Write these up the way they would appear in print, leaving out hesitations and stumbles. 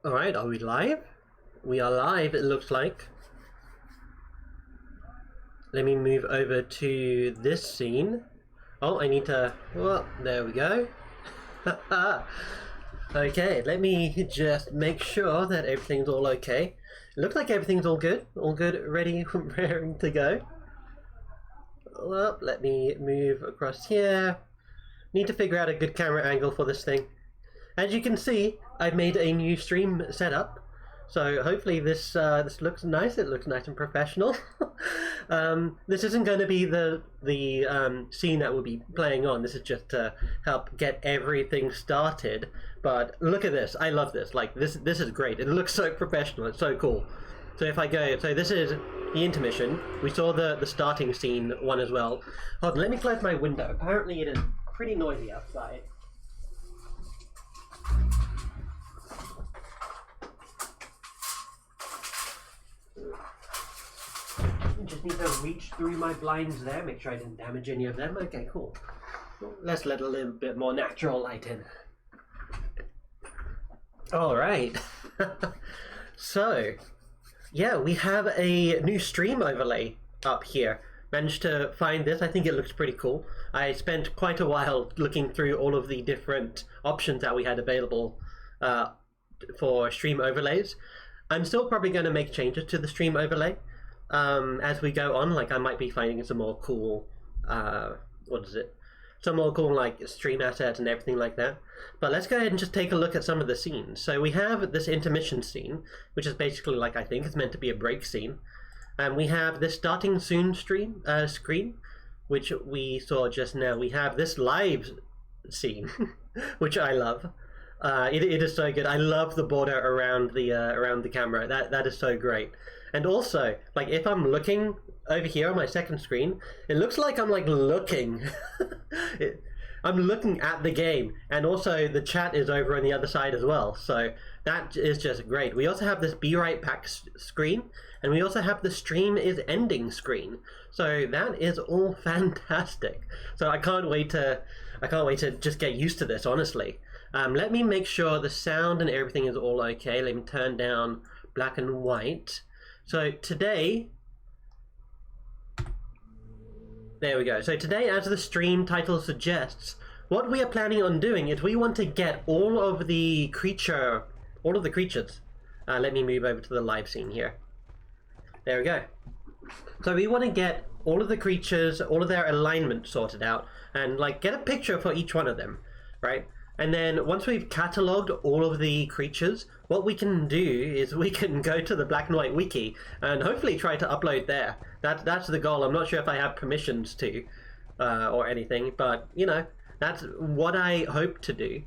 Alright, are we live? We are live, it looks like. Let me move over to this scene. Oh, I need to... Well, there we go. Okay, let me just make sure that everything's all okay. It looks like everything's all good, ready, raring to go. Well, let me move across here. Need to figure out a good camera angle for this thing. As you can see, I've made a new stream setup, so hopefully this looks nice. It looks nice and professional. This isn't going to be the scene that we'll be playing on. This is just to help get everything started. But look at this. I love this. Like this is great. It looks so professional. It's so cool. So if I go, so this is the intermission. We saw the starting scene one as well. Hold on, let me close my window. Apparently it is pretty noisy outside. Just need to reach through my blinds there, make sure I didn't damage any of them. Okay, cool. Let's let a little bit more natural light in. Alright. So, yeah, we have a new stream overlay up here. Managed to find this. I think it looks pretty cool. I spent quite a while looking through all of the different options that we had available for stream overlays. I'm still probably going to make changes to the stream overlay as we go on. Like I might be finding some more cool, some more cool like stream assets and everything like that. But let's go ahead and just take a look at some of the scenes. So we have this intermission scene, which is basically like I think it's meant to be a break scene. And we have this starting soon screen, which we saw just now. We have this live scene, which I love. It is so good. I love the border around the camera. That is so great. And also, like if I'm looking over here on my second screen, it looks like I'm like looking. I'm looking at the game, and also the chat is over on the other side as well. So that is just great. We also have this be right back screen, and we also have the stream is ending screen. So that is all fantastic. So I can't wait to just get used to this, honestly. Let me make sure the sound and everything is all okay. Let me turn down black and white. So today, there we go. So today, as the stream title suggests, what we are planning on doing is we want to get all of the creatures. Let me move over to the live scene here. There we go. So we want to get all of the creatures, all of their alignment sorted out, and like get a picture for each one of them, right? And then once we've catalogued all of the creatures, what we can do is we can go to the Black and White Wiki and hopefully try to upload there. That's the goal. I'm not sure if I have permissions to or anything, but you know, that's what I hope to do.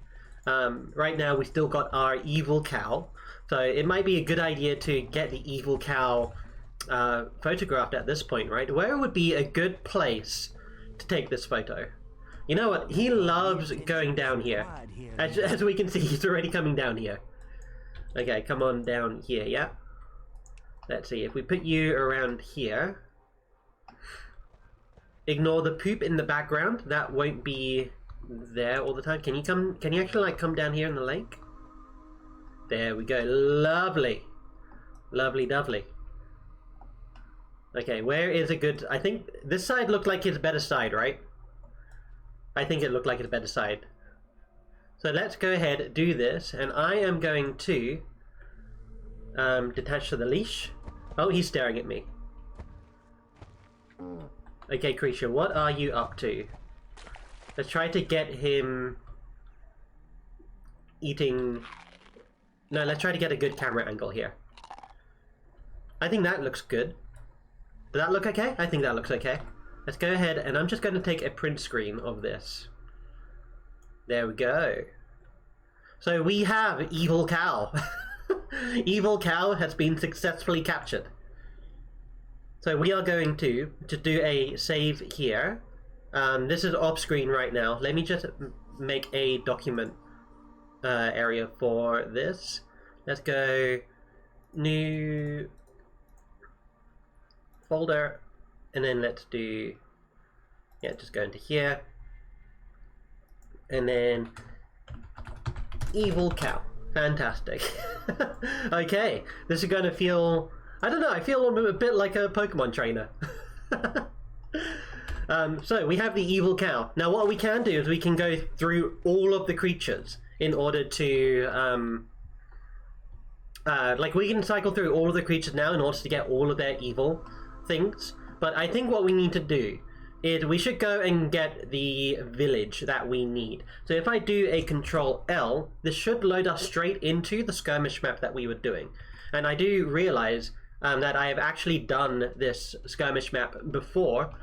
Right now we still got our evil cow, so it might be a good idea to get the evil cow photographed at this point, right? Where would be a good place to take this photo? You know what? He loves going down here. As we can see, he's already coming down here. Okay, come on down here, yeah? Let's see, if we put you around here. Ignore the poop in the background. That won't be there all the time. Can you actually like come down here in the lake? There we go. Lovely. Lovely dovely. Okay, where is a good... I think this side looked like his better side, right? I think it looked like it's better side. So let's go ahead, do this, and I am going to detach to the leash. Oh, he's staring at me. Okay, creature, what are you up to? Let's try to get him eating... No, let's try to get a good camera angle here. I think that looks good. Does that look okay? I think that looks okay. Let's go ahead, and I'm just going to take a print screen of this. There we go. So we have Evil Cow. Evil Cow has been successfully captured. So we are going to do a save here. This is off screen right now. Let me just make a document area for this. Let's go new folder. And then let's do, yeah, just go into here. And then Evil Cow. Fantastic. Okay, this is going to feel... I don't know, I feel a bit like a Pokemon trainer. So we have the evil cow. Now what we can do is we can go through all of the creatures in order to... like we can cycle through all of the creatures now in order to get all of their evil things. But I think what we need to do is we should go and get the village that we need. So if I do a Control L, this should load us straight into the skirmish map that we were doing. And I do realize that I have actually done this skirmish map before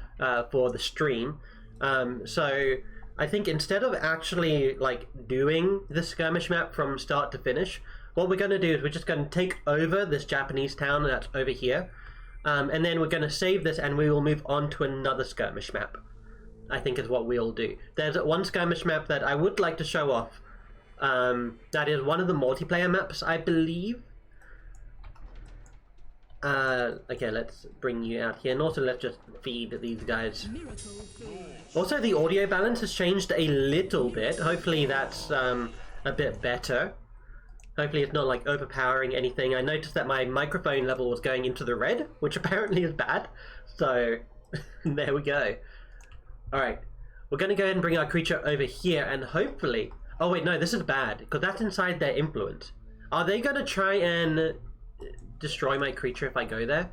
for the stream. So I think instead of actually like doing the skirmish map from start to finish, what we're going to do is we're just going to take over this Japanese town that's over here. And then we're going to save this and we will move on to another skirmish map, I think is what we'll do. There's one skirmish map that I would like to show off. That is one of the multiplayer maps, I believe. Okay, let's bring you out here. And also let's just feed these guys. Also, the audio balance has changed a little bit. Hopefully that's a bit better. Hopefully it's not like overpowering anything. I noticed that my microphone level was going into the red, which apparently is bad. So there we go. Alright, we're going to go ahead and bring our creature over here and hopefully... Oh wait, no, this is bad because that's inside their influence. Are they going to try and destroy my creature if I go there?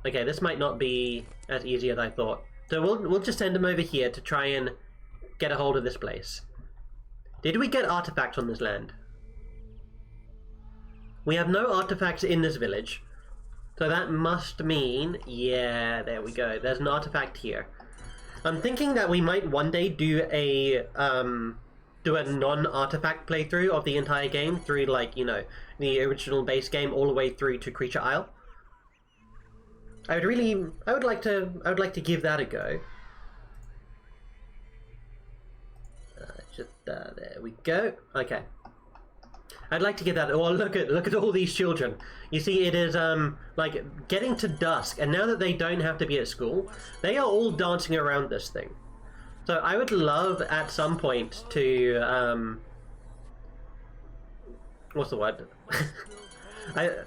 Okay, this might not be as easy as I thought. So we'll just send them over here to try and get a hold of this place. Did we get artifacts on this land? We have no artifacts in this village. So that must mean... Yeah, there we go. There's an artifact here. I'm thinking that we might one day do a non-artifact playthrough of the entire game through, like, you know, the original base game all the way through to Creature Isle. I would like to give that a go. There we go. Okay. I'd like to get that. Oh, look at all these children. You see, it is like getting to dusk, and now that they don't have to be at school, they are all dancing around this thing. So I would love at some point to what's the word? I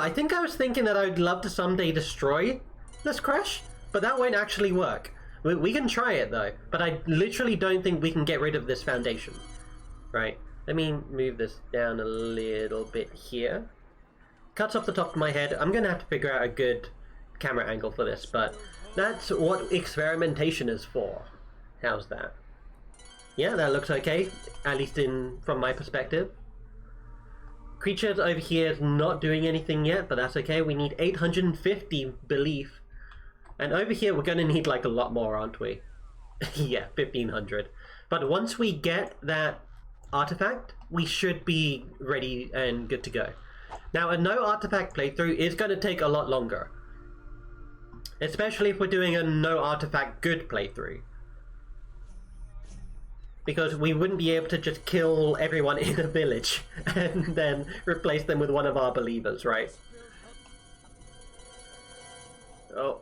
think I was thinking that I would love to someday destroy this crash, but that won't actually work. We can try it though, but I literally don't think we can get rid of this foundation. Right. Let me move this down a little bit here. Cuts off the top of my head. I'm going to have to figure out a good camera angle for this, but that's what experimentation is for. How's that? Yeah, that looks okay, at least from my perspective. Creatures over here is not doing anything yet, but that's okay. We need 850 belief. And over here we're going to need like a lot more, aren't we? Yeah, 1500. But once we get that artifact, we should be ready and good to go. Now, a no artifact playthrough is going to take a lot longer, especially if we're doing a no artifact good playthrough, because we wouldn't be able to just kill everyone in a village and then replace them with one of our believers, right? Oh,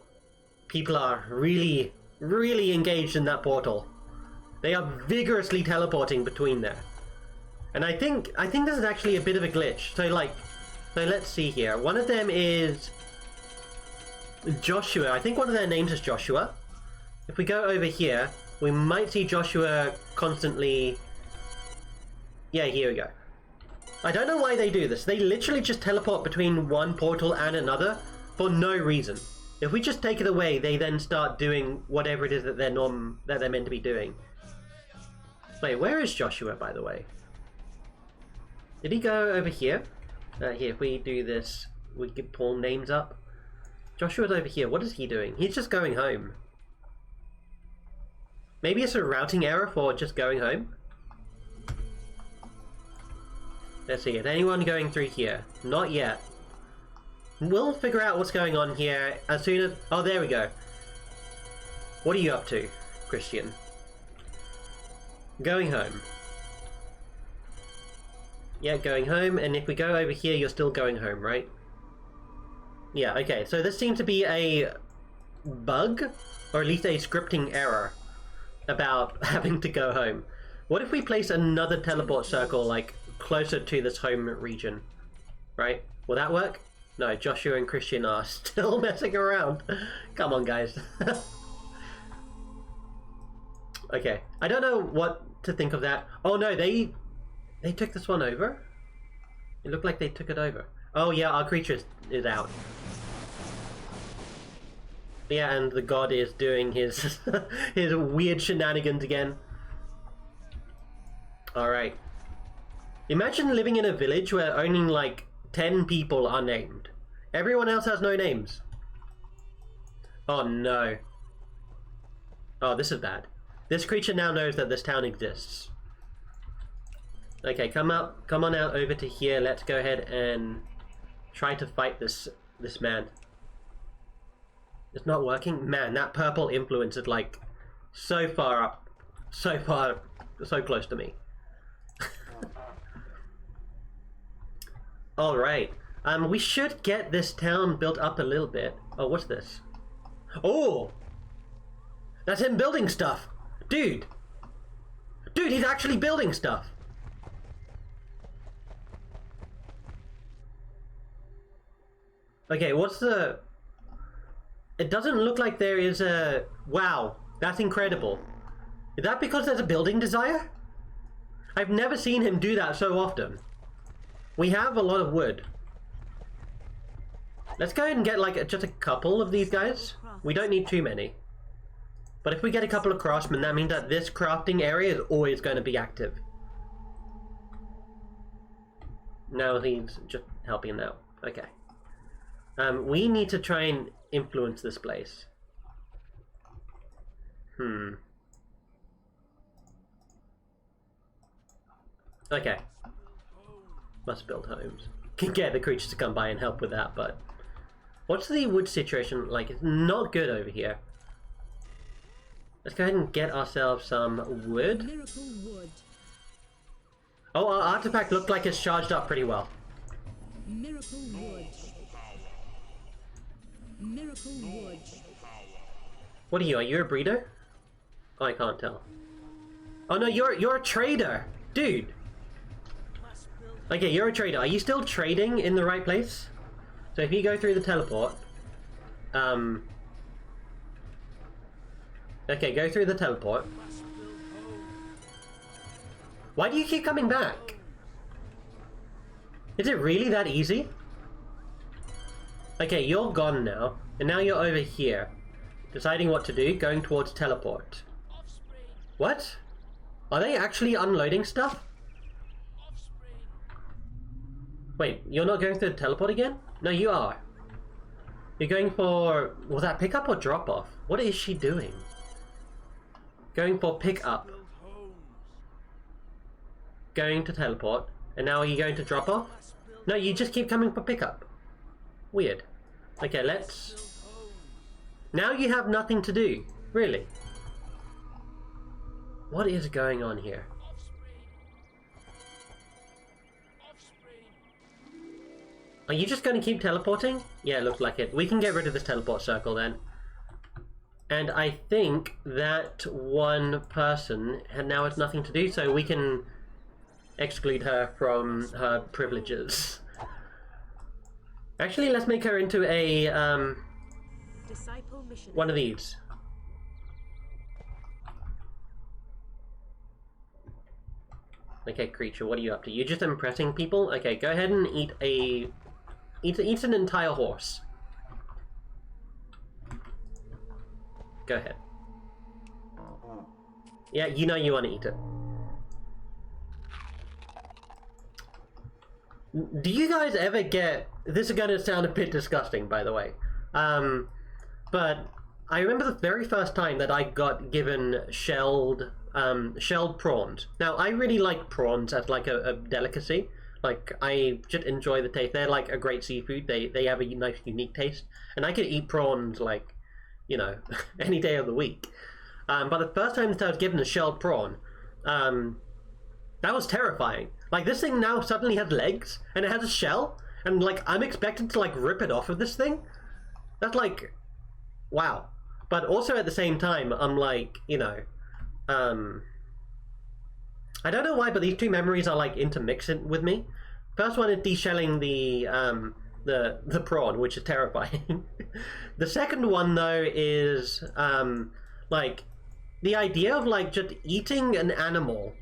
people are really engaged in that portal. They are vigorously teleporting between there. And I think this is actually a bit of a glitch. So let's see here. One of them is Joshua. I think one of their names is Joshua. If we go over here, we might see Joshua constantly... Yeah, here we go. I don't know why they do this. They literally just teleport between one portal and another for no reason. If we just take it away, they then start doing whatever it is that they're meant to be doing. Wait, where is Joshua, by the way? Did he go over here? Here, if we do this, we could pull names up. Joshua's over here. What is he doing? He's just going home. Maybe it's a routing error for just going home? Let's see, is anyone going through here? Not yet. We'll figure out what's going on here as soon as... Oh, there we go. What are you up to, Christian? Going home. Yeah, going home, and if we go over here, you're still going home, right? Yeah, okay, so this seems to be a bug, or at least a scripting error about having to go home. What if we place another teleport circle, like, closer to this home region? Right? Will that work? No, Joshua and Christian are still messing around. Come on, guys. Okay, I don't know what to think of that. Oh no, they took this one over? It looked like they took it over. Oh yeah, our creature is out. Yeah, and the god is doing his his weird shenanigans again. Alright. Imagine living in a village where only like 10 people are named. Everyone else has no names. Oh no. Oh, this is bad. This creature now knows that this town exists. Okay, come on out over to here. Let's go ahead and try to fight this man. It's not working? Man, that purple influence is like so far up. So close to me. Alright. We should get this town built up a little bit. Oh, what's this? Oh! That's him building stuff! Dude! Dude, he's actually building stuff! Okay, what's the... It doesn't look like there is a... Wow, that's incredible. Is that because there's a building desire? I've never seen him do that so often. We have a lot of wood. Let's go ahead and get like just a couple of these guys. We don't need too many. But if we get a couple of craftsmen, that means that this crafting area is always going to be active. Now he's just helping out. Okay. We need to try and influence this place. Okay. Must build homes. Can get the creatures to come by and help with that, but... What's the wood situation like? It's not good over here. Let's go ahead and get ourselves some wood. Miracle wood. Oh, our artifact looked like it's charged up pretty well. Miracle wood. Miracle wood. What are you? Are you a breeder? Oh, I can't tell. Oh no, you're a trader, dude. Okay, you're a trader. Are you still trading in the right place? So if you go through the teleport, okay, go through the teleport. Why do you keep coming back? Is it really that easy? Okay, you're gone now, and now you're over here, deciding what to do, going towards teleport. What? Are they actually unloading stuff? Wait, you're not going through the teleport again? No, you are. You're going for... Was that pick up or drop off? What is she doing? Going for pick up. Going to teleport. And now are you going to drop off? No, you just keep coming for pick up. Weird. Okay, let's... Now you have nothing to do. Really. What is going on here? Are you just going to keep teleporting? Yeah, it looks like it. We can get rid of this teleport circle then. And I think that one person now has nothing to do, so we can exclude her from her privileges. Actually, let's make her into a, one of these. Okay, creature, what are you up to? You're just impressing people? Okay, go ahead and eat a... Eat an entire horse. Go ahead. Yeah, you know you want to eat it. Do you guys ever get... This is going to sound a bit disgusting, by the way. But I remember the very first time that I got given shelled prawns. Now, I really like prawns as like a delicacy. Like, I just enjoy the taste. They're like a great seafood. They have a nice, unique taste. And I could eat prawns, like, you know, any day of the week. But the first time that I was given a shelled prawn, that was terrifying. Like, this thing now suddenly has legs, and it has a shell, and, like, I'm expected to, like, rip it off of this thing? That's, like, wow. But also at the same time, I'm like, you know, I don't know why, but these two memories are like intermixing with me. First one is deshelling the prawn, which is terrifying. The second one though is like the idea of like just eating an animal.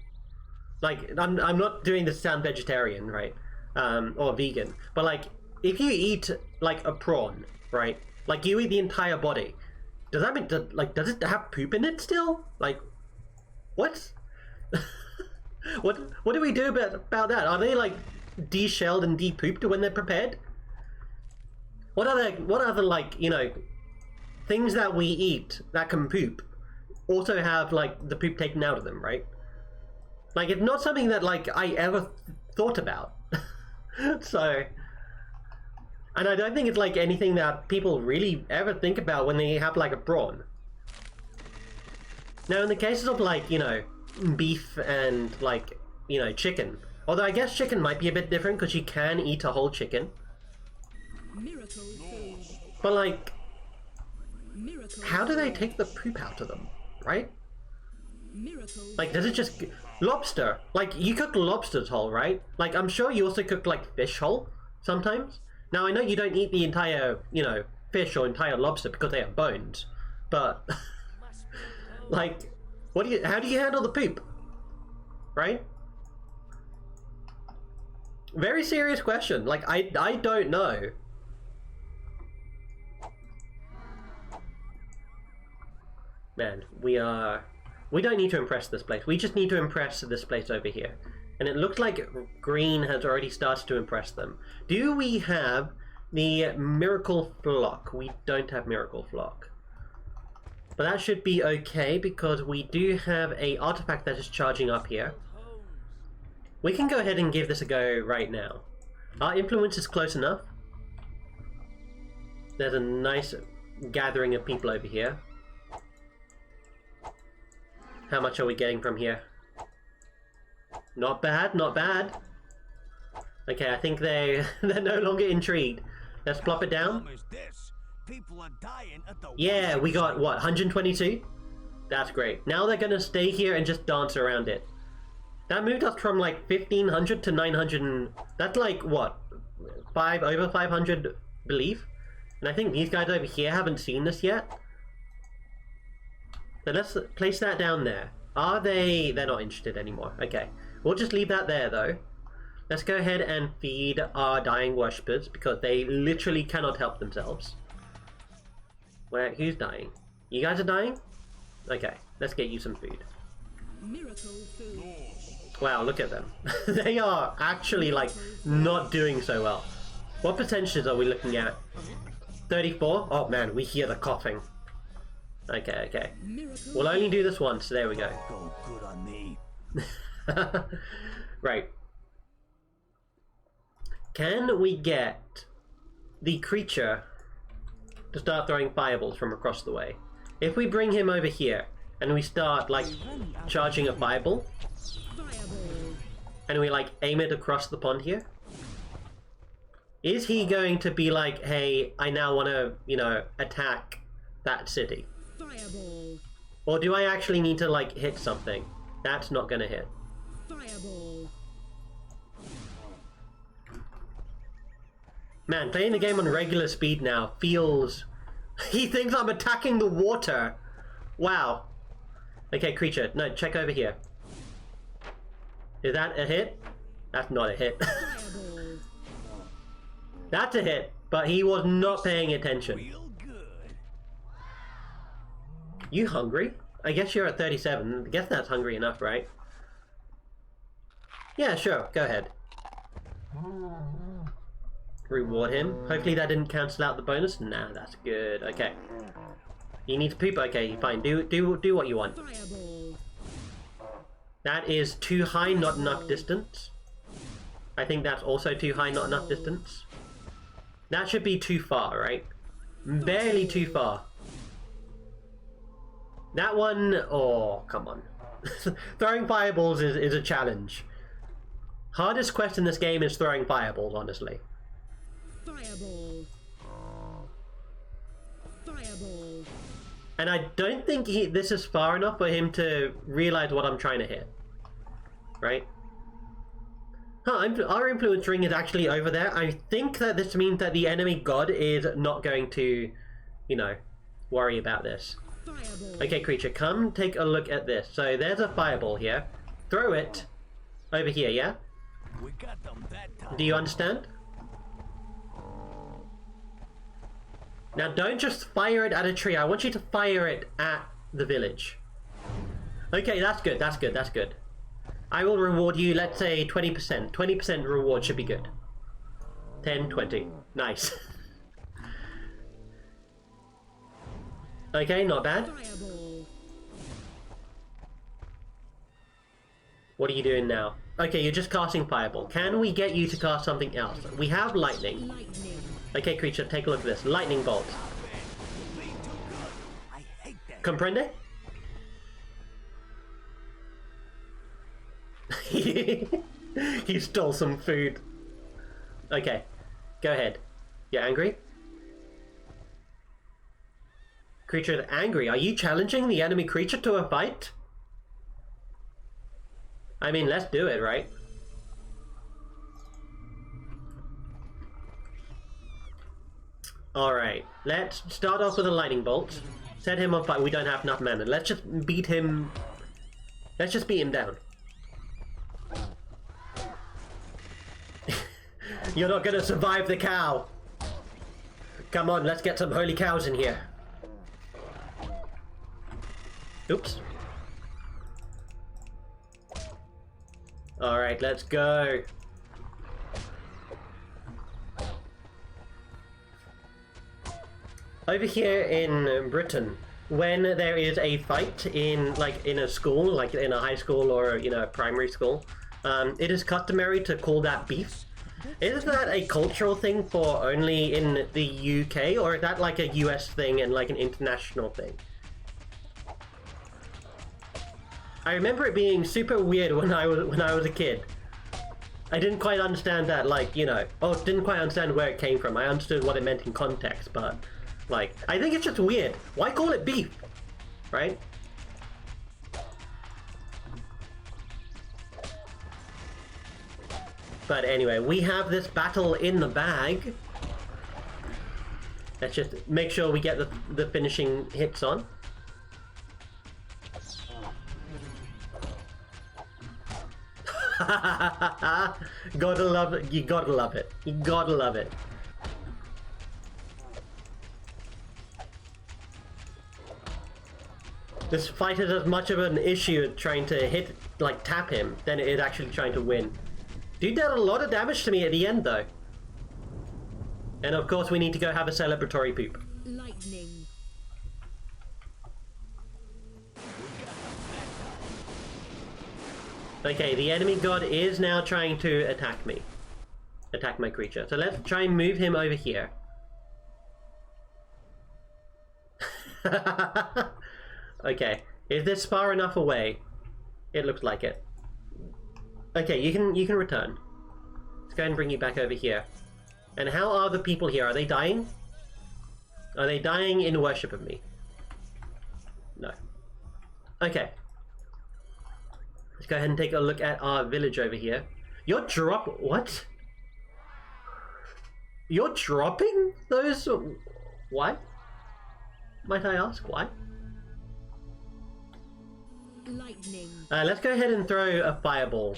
Like I'm not doing this to sound vegetarian, right? Or vegan, but like if you eat like a prawn, right? Like you eat the entire body. Does that mean does it have poop in it still? Like what? What do we do about that? Are they like de-shelled and de-pooped when they're prepared? What other like, you know, things that we eat that can poop also have like the poop taken out of them, right? Like it's not something that like I ever thought about. So, and I don't think it's like anything that people really ever think about when they have like a prawn. Now in the cases of like, you know, beef and like, you know, chicken, although I guess chicken might be a bit different because you can eat a whole chicken. Miracle food. But like, Miracle how do they food. take the poop out of them, right? Miracle Like, does it just... Lobster. Like, you cook lobsters whole, right? Like, I'm sure you also cook, like, fish whole sometimes. Now, I know you don't eat the entire, you know, fish or entire lobster because they have bones. But, like, how do you handle the poop? Right? Very serious question. Like, I don't know. Man, we don't need to impress this place. We just need to impress this place over here. And it looks like green has already started to impress them. Do we have the miracle flock? We don't have miracle flock. But that should be okay because we do have a artifact that is charging up here. We can go ahead and give this a go right now. Our influence is close enough. There's a nice gathering of people over here. How much are we getting from here? Not bad, not bad. Okay, I think they're no longer intrigued. Let's plop it down. Yeah, we got what, 122? That's great. Now they're gonna stay here and just dance around it. That moved us from like 1500 to 900 and that's like what? Over 500 belief? And I think these guys over here haven't seen this yet. So let's place that down there. Are they... They're not interested anymore. Okay. We'll just leave that there, though. Let's go ahead and feed our dying worshippers, because they literally cannot help themselves. Who's dying? You guys are dying? Okay. Let's get you some food. Miracle food. Wow, look at them. They are actually, like, not doing so well. What percentages are we looking at? 34? Oh, man, we hear the coughing. Okay, okay. Miracle We'll only do this once. There we go. Go good on me. Right. Can we get the creature to start throwing fireballs from across the way? If we bring him over here and we start like charging a fireball fireball. and we like aim it across the pond here, is he going to be like, hey, I now want to, you know, attack that city? Fireball. Or do I actually need to like hit something? That's not gonna hit. Fireball. Man, playing the game on regular speed now feels... He thinks I'm attacking the water! Wow. Okay, creature. No, check over here. Is that a hit? That's not a hit. Fireball. That's a hit, but he was not paying attention. Real good. You hungry? I guess you're at 37. I guess that's hungry enough, right? Yeah, sure. Go ahead. Reward him. Hopefully that didn't cancel out the bonus. Nah, that's good. Okay. You need to poop? Okay, fine. Do what you want. Fireball. That is too high, not enough distance. I think that's also too high, not enough distance. That should be too far, right? Barely too far. That one... Oh, come on. Throwing fireballs is a challenge. Hardest quest in this game is throwing fireballs, honestly. Fireball. Fireball. And I don't think this is far enough for him to realize what I'm trying to hit. right? Huh, our influence ring is actually over there. I think that this means that the enemy god is not going to, you know, worry about this. Fireball. Okay, creature, come take a look at this. So there's a fireball here. Throw it over here, yeah? We got them that time. Do you understand? Now don't just fire it at a tree. I want you to fire it at the village. Okay, that's good, that's good, that's good. I will reward you, let's say 20%. 20% reward should be good. 10, 20. Nice. Okay, not bad. Fireball. What are you doing now? Okay, you're just casting fireball. Can we get you to cast something else? We have lightning. Lightning. Okay, creature, take a look at this. Lightning bolt. Way too good. I hate that. Comprende? He stole some food. Okay, go ahead. You're angry? Creature is angry. Are you challenging the enemy creature to a fight? I mean, let's do it, right? Alright, let's start off with a lightning bolt. Set him on fire. We don't have enough mana. Let's just beat him. Let's just beat him down. You're not gonna survive the cow. Come on, let's get some holy cows in here. Oops. Alright, let's go. Over here in Britain, when there is a fight in a school, like in a high school or, you know, a primary school, it is customary to call that beef. Is that a cultural thing for only in the UK, or is that like a US thing and like an international thing? I remember it being super weird when I was a kid. I didn't quite understand that, like, you know, didn't quite understand where it came from. I understood what it meant in context, but like, I think it's just weird. Why call it beef? Right? But anyway, we have this battle in the bag. Let's just make sure we get the finishing hits on. Gotta love it. You gotta love it. You gotta love it. This fight is as much of an issue trying to hit, like, tap him than it is actually trying to win. Dude did a lot of damage to me at the end, though. And of course, we need to go have a celebratory poop. Lightning. Okay, the enemy god is now trying to attack me. Attack my creature. So let's try and move him over here. Okay, is this far enough away? It looks like it. Okay, you can return. Let's go ahead and bring you back over here. And how are the people here? Are they dying? Are they dying in worship of me? No. Okay. Let's go ahead and take a look at our village over here. You're what? You're dropping those? Why? Might I ask why? Lightning. Let's go ahead and throw a fireball.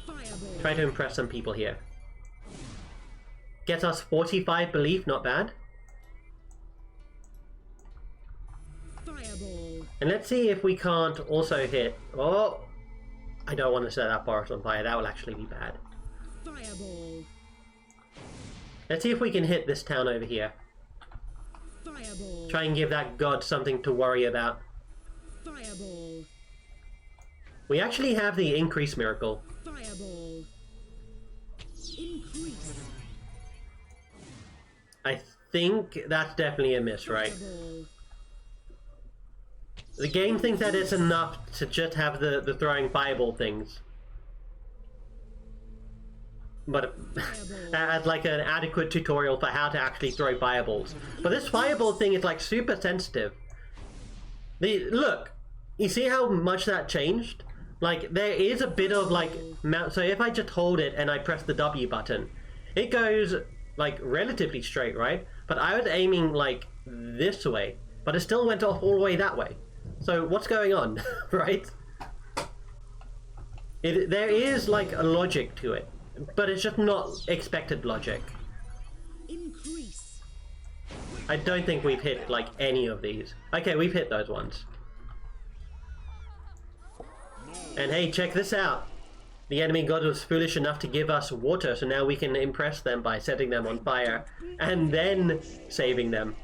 Fireball. Try to impress some people here. Gets us 45 belief, not bad. Fireball. And let's see if we can't also hit... Oh! I don't want to set that forest on fire, that will actually be bad. Fireball. Let's see if we can hit this town over here. Fireball. Try and give that god something to worry about. Fireball. We actually have the increase miracle. Fireball. Increase. I think that's definitely a miss, right? Fireball. The game thinks that it's enough to just have the throwing fireball things. But as like an adequate tutorial for how to actually throw fireballs. But this fireball thing is like super sensitive. Look, you see how much that changed? Like, there is a bit of, like, so if I just hold it and I press the W button, it goes, like, relatively straight, right? But I was aiming, like, this way, but it still went off all the way that way. So what's going on, right? There is, like, a logic to it, but it's just not expected logic. Increase. I don't think we've hit, like, any of these. Okay, we've hit those ones. And hey, check this out. The enemy god was foolish enough to give us water, so now we can impress them by setting them on fire and then saving them.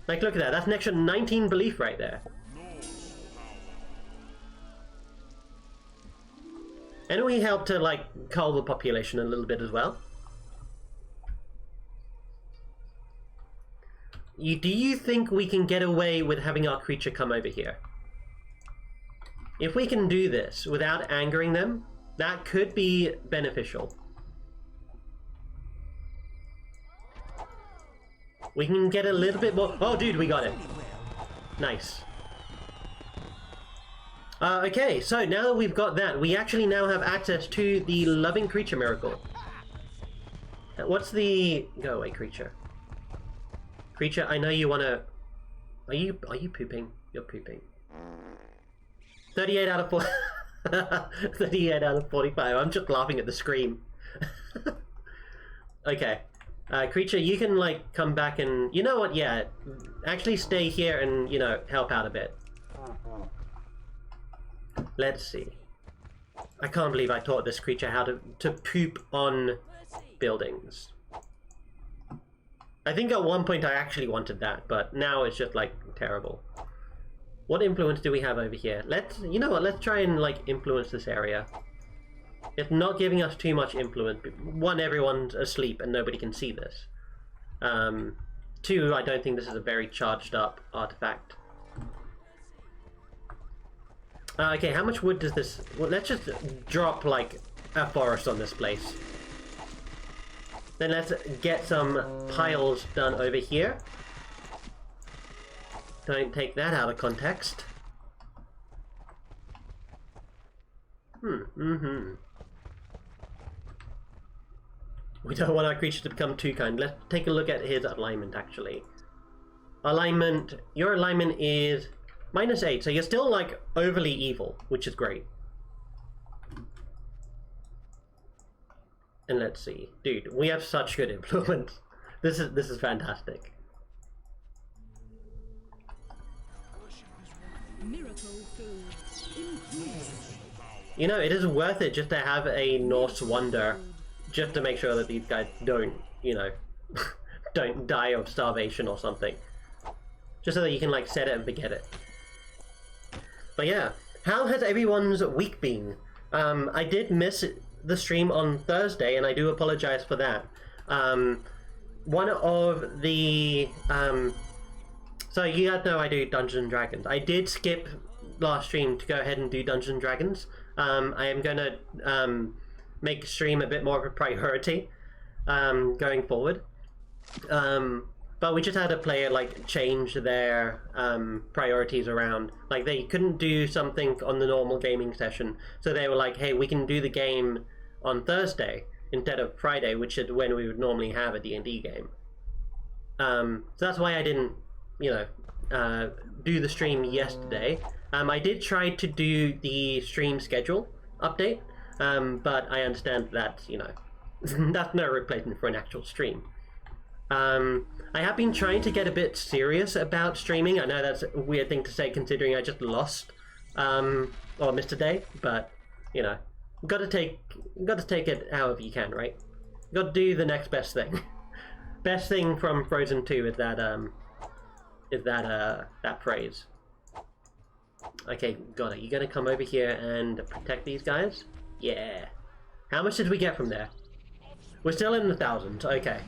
Like, look at that. That's an extra 19 belief right there. And we help to, like, cull the population a little bit as well. Do you think we can get away with having our creature come over here? If we can do this without angering them, that could be beneficial. We can get a little bit more... Oh, dude, we got it. Nice. Okay, so now that we've got that, we actually now have access to the loving creature miracle. What's the... Go away, creature. Creature, I know you want to... Are you pooping? You're pooping. 38 out of 4... 38 out of 45. I'm just laughing at the scream. Okay. Creature, you can, like, come back and... You know what? Yeah. Actually stay here and, you know, help out a bit. Let's see. I can't believe I taught this creature how to poop on buildings. I think at one point I actually wanted that, but now it's just, like, terrible. What influence do we have over here? You know what, let's try and, like, influence this area. It's not giving us too much influence. One, everyone's asleep and nobody can see this. Two, I don't think this is a very charged up artifact. Okay, how much wood does this... Well, let's just drop, like, a forest on this place. Then let's get some piles done over here. Don't take that out of context. We don't want our creature to become too kind. Let's take a look at his alignment, actually. Alignment... Your alignment is -8, so you're still, like, overly evil, which is great. And let's see. Dude, we have such good influence. This is fantastic. Miracle food. Increase. You know, it is worth it just to have a Norse wonder, just to make sure that these guys don't, you know, don't die of starvation or something. Just so that you can, like, set it and forget it. But yeah, how has everyone's week been? I did miss the stream on Thursday, and I do apologize for that. One of the... So you guys know I do Dungeons & Dragons. I did skip last stream to go ahead and do Dungeons & Dragons. I am going to make stream a bit more of a priority going forward. But we just had a player, like, change their priorities around. Like, they couldn't do something on the normal gaming session, so they were like, hey, we can do the game on Thursday instead of Friday, which is when we would normally have a D&D game. So that's why I didn't, you know, do the stream yesterday. I did try to do the stream schedule update, but I understand that, you know, that's no replacement for an actual stream. I have been trying to get a bit serious about streaming. I know that's a weird thing to say considering I just lost or missed a day, but you know, gotta take it however you can, right? Gotta do the next best thing. Best thing from Frozen 2 is that that phrase. Okay, got it. You gonna come over here and protect these guys? Yeah. How much did we get from there? We're still in the thousands. Okay.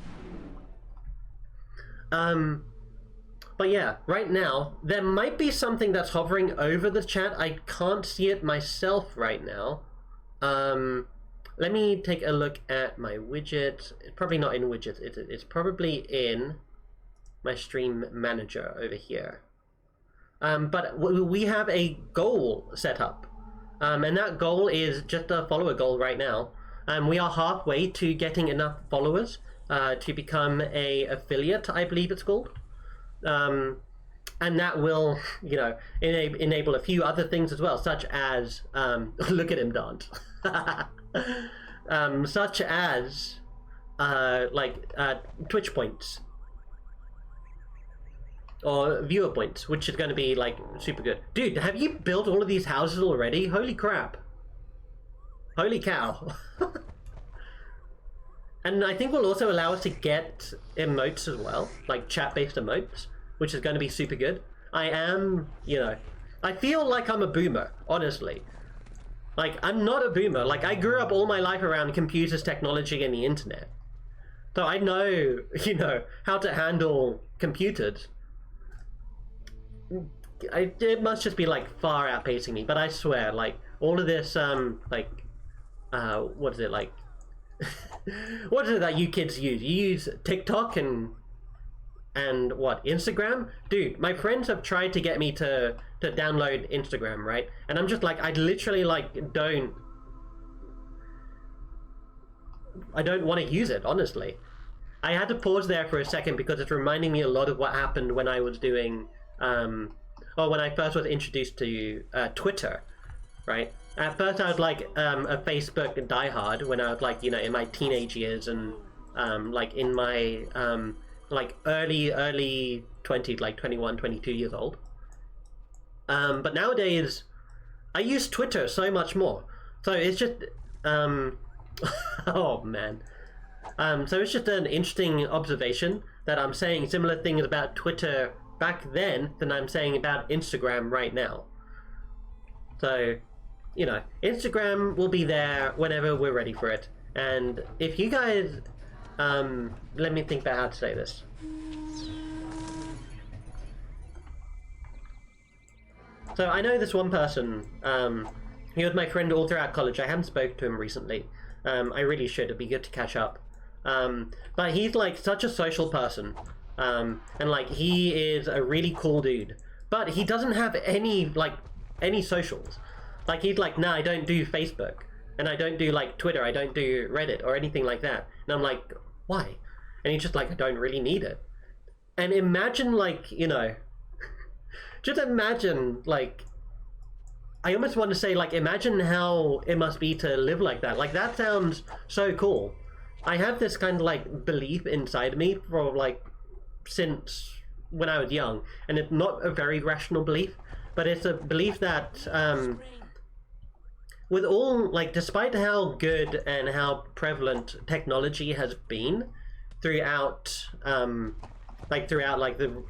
But yeah, right now, there might be something that's hovering over the chat. I can't see it myself right now. Let me take a look at my widgets. It's probably not in widgets. It's probably in my stream manager over here. But we have a goal set up, and that goal is just a follower goal right now. We are halfway to getting enough followers to become a affiliate, I believe it's called. And that will, you know, enable a few other things as well, such as look at him dance, such as Twitch points or viewer points, which is going to be like super good. Dude, have you built all of these houses already? Holy crap! Holy cow! And I think will also allow us to get emotes as well, like chat-based emotes, which is going to be super good. I am, you know, I feel like I'm a boomer, honestly. Like, I'm not a boomer. Like, I grew up all my life around computers, technology, and the internet. So I know, you know, how to handle computers. It must just be, like, far outpacing me, but I swear, like, all of this, what is it, like... what is it that you kids use? You use TikTok and what, Instagram? Dude, my friends have tried to get me to download Instagram, right? And I'm just like, I literally like don't want to use it, honestly. I had to pause there for a second because it's reminding me a lot of what happened when I was doing or when I first was introduced to Twitter, right? At first I was like a Facebook diehard when I was like, you know, in my teenage years and like in my like early 20s, like 21, 22 years old. But nowadays I use Twitter so much more. So it's just oh man. So it's just an interesting observation that I'm saying similar things about Twitter back then than I'm saying about Instagram right now. So, you know, Instagram will be there whenever we're ready for it. And if you guys, let me think about how to say this. So I know this one person, he was my friend all throughout college. I haven't spoken to him recently. I really should, it'd be good to catch up. But he's like such a social person. And like he is a really cool dude. But he doesn't have any socials. Like he's like, nah, I don't do Facebook. And I don't do like Twitter, I don't do Reddit or anything like that. And I'm like, why? And he's just like, I don't really need it. And imagine like, you know, just imagine like, I almost want to say like, imagine how it must be to live like that. Like that sounds so cool. I have this kind of like belief inside me for like, since when I was young. And it's not a very rational belief, but it's a belief that, with all, like, despite how good and how prevalent technology has been throughout, the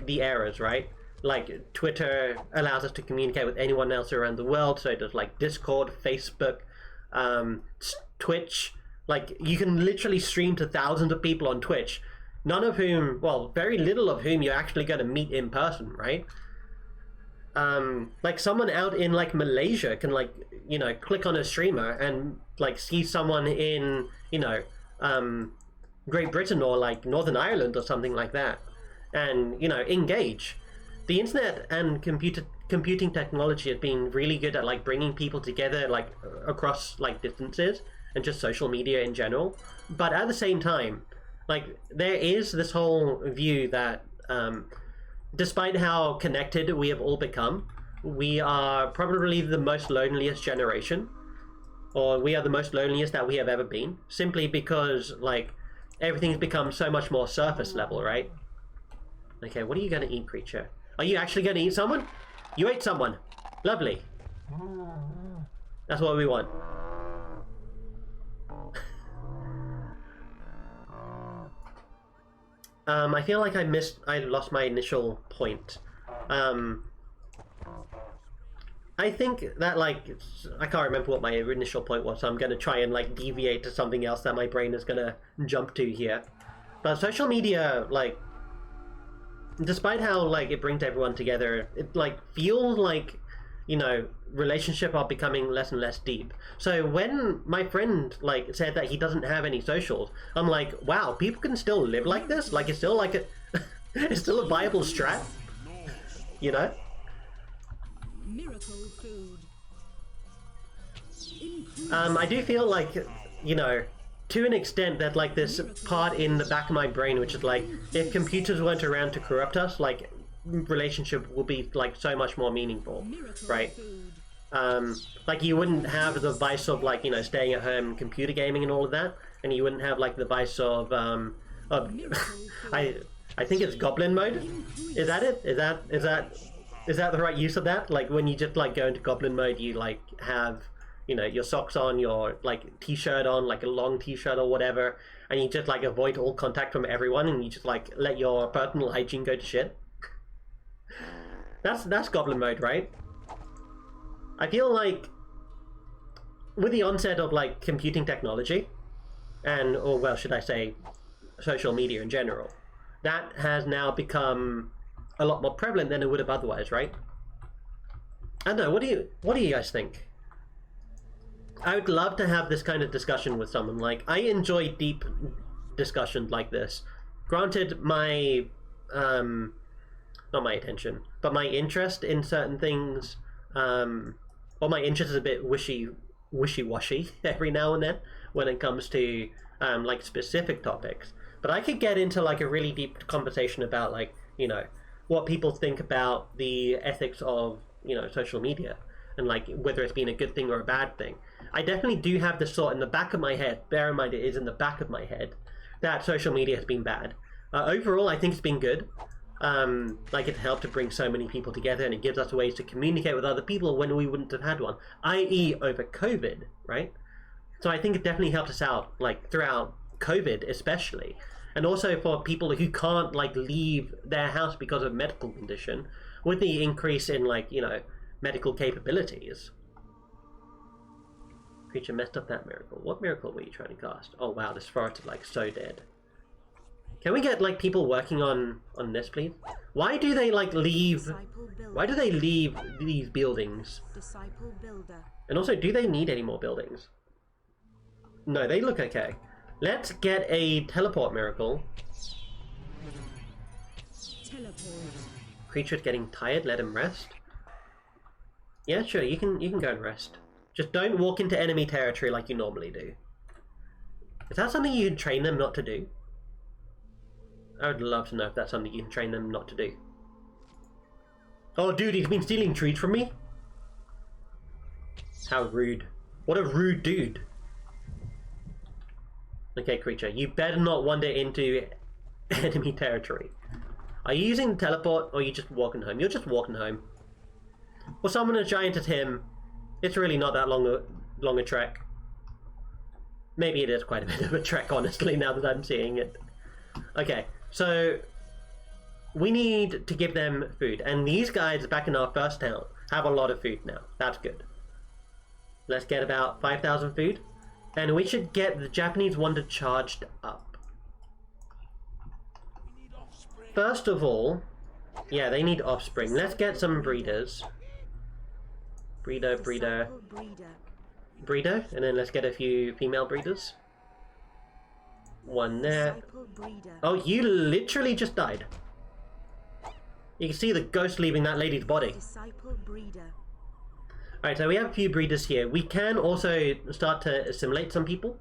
eras, right? Like, Twitter allows us to communicate with anyone else around the world, so does, like, Discord, Facebook, Twitch. Like, you can literally stream to thousands of people on Twitch, none of whom, well, very little of whom you're actually going to meet in person, right? Like someone out in like Malaysia can like, you know, click on a streamer and like see someone in, you know, Great Britain or like Northern Ireland or something like that, and you know, engage. The internet and computing technology has been really good at like bringing people together like across like distances and just social media in general. But at the same time, like there is this whole view that despite how connected we have all become, we are probably the most loneliest generation, or we are the most loneliest that we have ever been, simply because like everything's become so much more surface level, right? Okay, what are you gonna eat, creature? Are you actually gonna eat someone? You ate someone. Lovely. That's what we want. I feel like I lost my initial point. I think that like, I can't remember what my initial point was, so I'm gonna try and like deviate to something else that my brain is gonna jump to here. But social media, like, despite how like it brings everyone together, it like feels like, you know, relationships are becoming less and less deep. So when my friend like said that he doesn't have any socials, I'm like, wow, people can still live like this? Like it's still like a it's still a viable strat, you know? Miracle food. Increase. I do feel like, you know, to an extent that like this part in the back of my brain, which is like, if computers weren't around to corrupt us, like relationship will be like so much more meaningful, Miracle right? food. Like you wouldn't have the vice of like, you know, staying at home, computer gaming and all of that, and you wouldn't have like the vice of I think it's goblin mode. Is that it? Is that the right use of that? Like when you just like go into goblin mode, you like have, you know, your socks on, your like t-shirt on, like a long t-shirt or whatever, and you just like avoid all contact from everyone, and you just like let your personal hygiene go to shit. That's goblin mode, right? I feel like with the onset of like computing technology, and or well, should I say, social media in general, that has now become a lot more prevalent than it would have otherwise, right? I don't know. What do you guys think? I would love to have this kind of discussion with someone. Like, I enjoy deep discussions like this. Granted, my not my attention, but my interest in certain things, or my interest is a bit wishy-washy every now and then when it comes to like specific topics. But I could get into like a really deep conversation about like, you know, what people think about the ethics of, you know, social media and like whether it's been a good thing or a bad thing. I definitely do have this thought in the back of my head, bear in mind it is in the back of my head, that social media has been bad. Overall, I think it's been good. Like it helped to bring so many people together, and it gives us ways to communicate with other people when we wouldn't have had one, i.e. over COVID, right? So I think it definitely helped us out, like throughout COVID especially. And also for people who can't like leave their house because of medical condition, with the increase in like, you know, medical capabilities. Creature messed up that miracle. What miracle were you trying to cast? Oh wow, this forest is like so dead. Can we get like people working on this, please? Why do they like leave? Why do they leave these buildings? Disciple builder. And also, do they need any more buildings? No, they look okay. Let's get a teleport miracle. Teleport. Creature's getting tired. Let him rest. Yeah, sure. You can go and rest. Just don't walk into enemy territory like you normally do. Is that something you can train them not to do? I would love to know if that's something you can train them not to do. Oh, dude, he's been stealing trees from me? How rude. What a rude dude. Okay, creature, you better not wander into enemy territory. Are you using the teleport, or are you just walking home? You're just walking home. Well, summon a giant at him. It's really not that long a trek. Maybe it is quite a bit of a trek, honestly, now that I'm seeing it. Okay, so we need to give them food, and these guys back in our first town have a lot of food now. That's good. Let's get about 5,000 food, and we should get the Japanese wonder charged up. First of all, yeah, they need offspring. Let's get some breeders. Breeder, and then let's get a few female breeders. One there. Oh, you literally just died. You can see the ghost leaving that lady's body. Alright, so we have a few breeders here. We can also start to assimilate some people.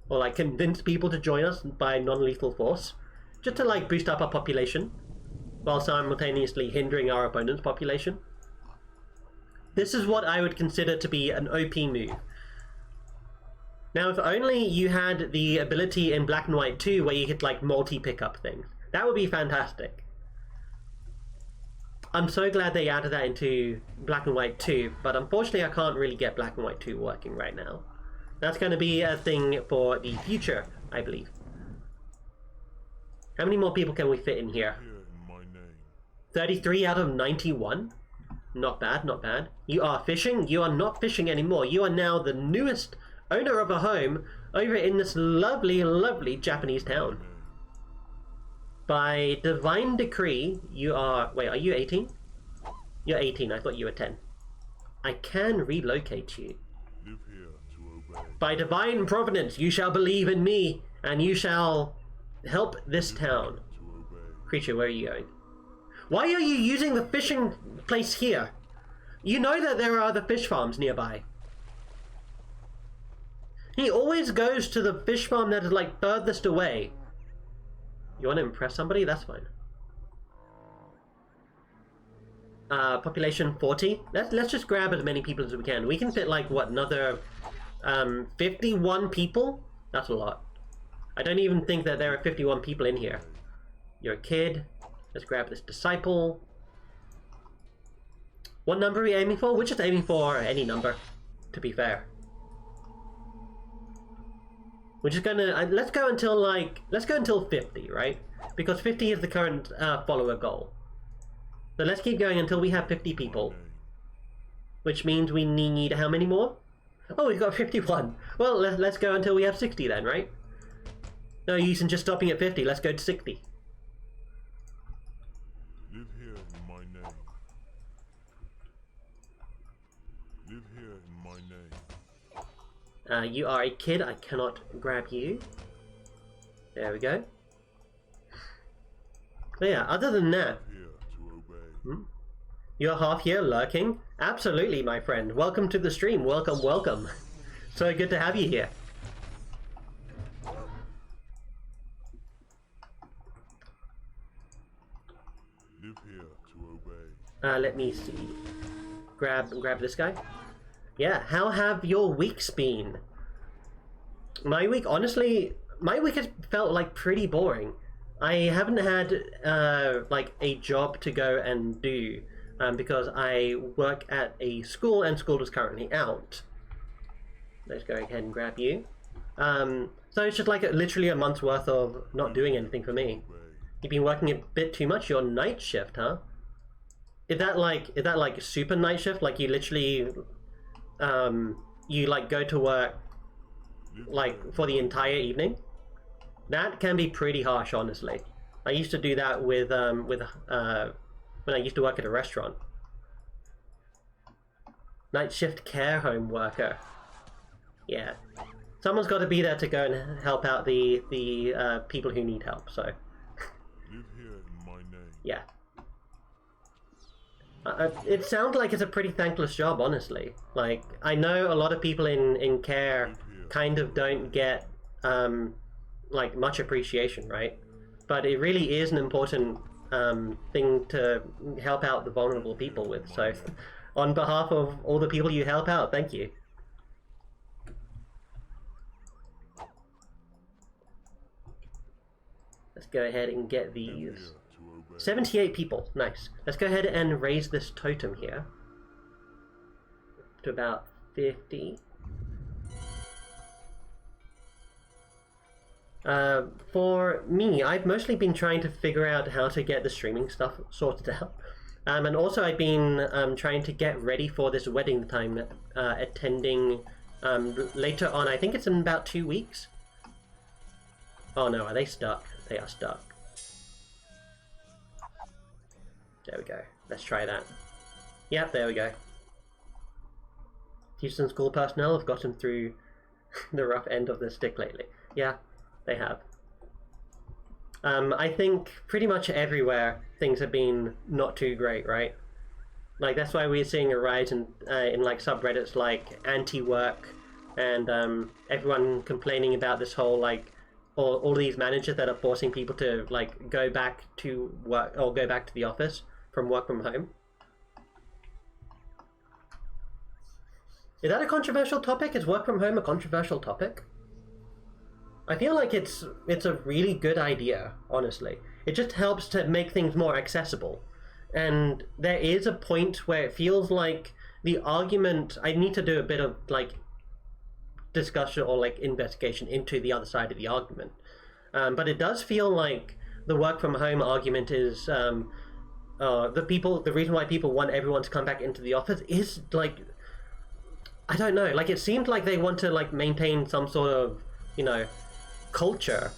Or like convince people to join us by non-lethal force. Just to like boost up our population. While simultaneously hindering our opponent's population. This is what I would consider to be an OP move. Now, if only you had the ability in Black and White 2 where you could like multi-pick up things. That would be fantastic. I'm so glad they added that into Black and White 2, but unfortunately I can't really get Black and White 2 working right now. That's going to be a thing for the future, I believe. How many more people can we fit in here? 33 out of 91? Not bad, not bad. You are fishing? You are not fishing anymore. You are now the newest owner of a home over in this lovely, lovely Japanese town. By divine decree, you are... Wait, are you 18? You're 18, I thought you were 10. I can relocate you. By divine providence, you shall believe in me, and you shall help this town. Creature, where are you going? Why are you using the fishing place here? You know that there are other fish farms nearby. He always goes to the fish farm that is like furthest away. You want to impress somebody? That's fine. Population 40. Let's just grab as many people as we can. We can fit like what, another 51 people? That's a lot. I don't even think that there are 51 people in here. You're a kid. Let's grab this disciple. What number are we aiming for? We're just aiming for any number, to be fair. We're just gonna let's go until 50, right? Because 50 is the current follower goal. So let's keep going until we have 50 people. Which means we need how many more? Oh, we've got 51. Well, let's go until we have 60 then, right? No use in just stopping at 50. Let's go to 60. Live here in my name. Live here in my name. You are a kid. I cannot grab you. There we go. So yeah, other than that, Here to obey. you're half here lurking? Absolutely, my friend. Welcome to the stream. Welcome, welcome. So good to have you here. Live here to obey. Let me see. Grab this guy. Yeah, how have your weeks been? My week, honestly, my week has felt like pretty boring. I haven't had like a job to go and do because I work at a school and school is currently out. Let's go ahead and grab you. So it's just like literally a month's worth of not doing anything for me. You've been working a bit too much. Your night shift, huh? Is that like super night shift? Like you literally, you like go to work like for the entire evening? That can be pretty harsh, honestly. I used to do that with when I used to work at a restaurant. Night shift care home worker. Yeah, someone's got to be there to go and help out the people who need help. So. Live here in my name. Yeah. It sounds like it's a pretty thankless job, honestly. Like, I know a lot of people in care kind of don't get, like, much appreciation, right? But it really is an important thing to help out the vulnerable people with. So, on behalf of all the people you help out, thank you. Let's go ahead and get these. 78 people, nice. Let's go ahead and raise this totem here to about 50. For me, I've mostly been trying to figure out how to get the streaming stuff sorted out. And also I've been trying to get ready for this wedding that I'm attending later on. I think it's in about 2 weeks. Oh no, are they stuck? They are stuck. There we go. Let's try that. Yep, there we go. Houston school personnel have gotten through the rough end of the stick lately. Yeah, they have. I think pretty much everywhere things have been not too great, right? Like that's why we're seeing a rise in like subreddits like anti-work and everyone complaining about this whole like all these managers that are forcing people to like go back to work or go back to the office from work from home. Is that a controversial topic? Is work from home a controversial topic? I feel like it's a really good idea, honestly. It just helps to make things more accessible. And there is a point where it feels like the argument, I need to do a bit of like discussion or like investigation into the other side of the argument. But it does feel like the work from home argument is the reason why people want everyone to come back into the office is like, I don't know, like it seems like they want to like maintain some sort of, you know, culture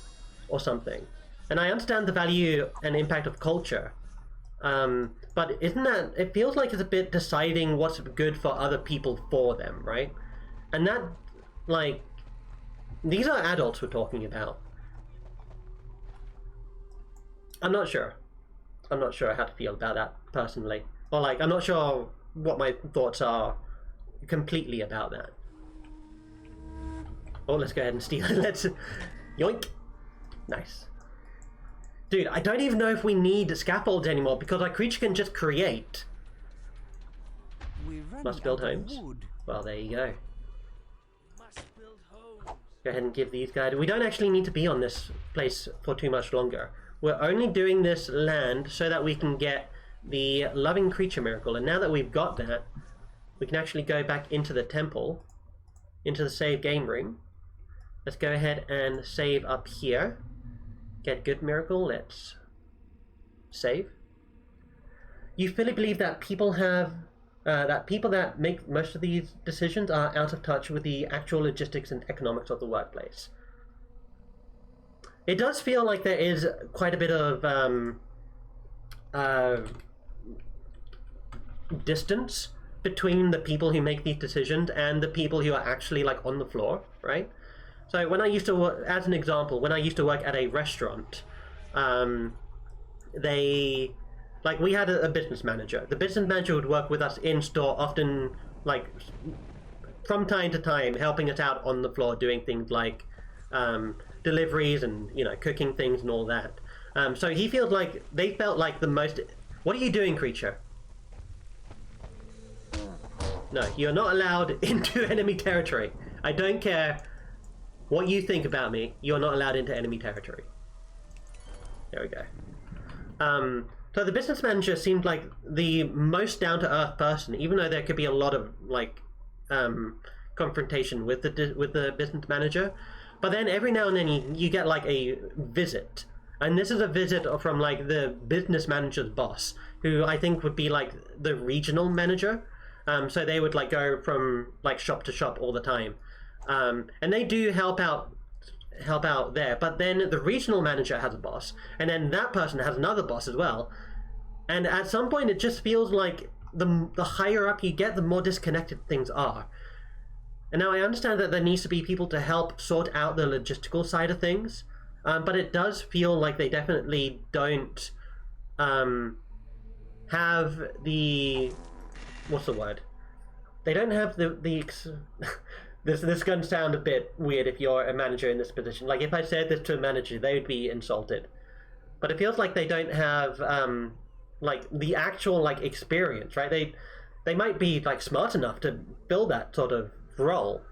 or something. And I understand the value and impact of culture. But isn't that, it feels like it's a bit deciding what's good for other people for them, right? And that, like, these are adults we're talking about. I'm not sure how to feel about that personally. Or like, I'm not sure what my thoughts are completely about that. Oh, let's go ahead and steal it. Let's... Yoink! Nice. Dude, I don't even know if we need scaffolds anymore because our creature can just create. Must build homes. Well, there you go. Must build homes. Go ahead and give these guys... We don't actually need to be on this place for too much longer. We're only doing this land so that we can get the loving creature miracle. And now that we've got that, we can actually go back into the temple, into the save game room. Let's go ahead and save up here. Get good miracle. Let's save. You fully believe that people have... that people that make most of these decisions are out of touch with the actual logistics and economics of the workplace. It does feel like there is quite a bit of distance between the people who make these decisions and the people who are actually like on the floor, right? So when I used to work, as an example, when I used to work at a restaurant, we had a business manager. The business manager would work with us in store, often like from time to time, helping us out on the floor, doing things like deliveries and cooking things and all that. So he feels like they felt like the most. What are you doing, creature? No, you're not allowed into enemy territory. I don't care what you think about me. You're not allowed into enemy territory. There we go. So the business manager seemed like the most down-to-earth person, even though there could be a lot of like confrontation with the business manager. But then every now and then you get like a visit, and this is a visit from like the business manager's boss, who I think would be like the regional manager. So they would like go from like shop to shop all the time, and they do help out there. But then the regional manager has a boss, and then that person has another boss as well. And at some point, it just feels like the higher up you get, the more disconnected things are. And now I understand that there needs to be people to help sort out the logistical side of things, but it does feel like they definitely don't have the... What's the word? They don't have the this is going to sound a bit weird if you're a manager in this position. Like if I said this to a manager, they would be insulted. But it feels like they don't have like the actual like experience, right? They might be like smart enough to build that sort of role,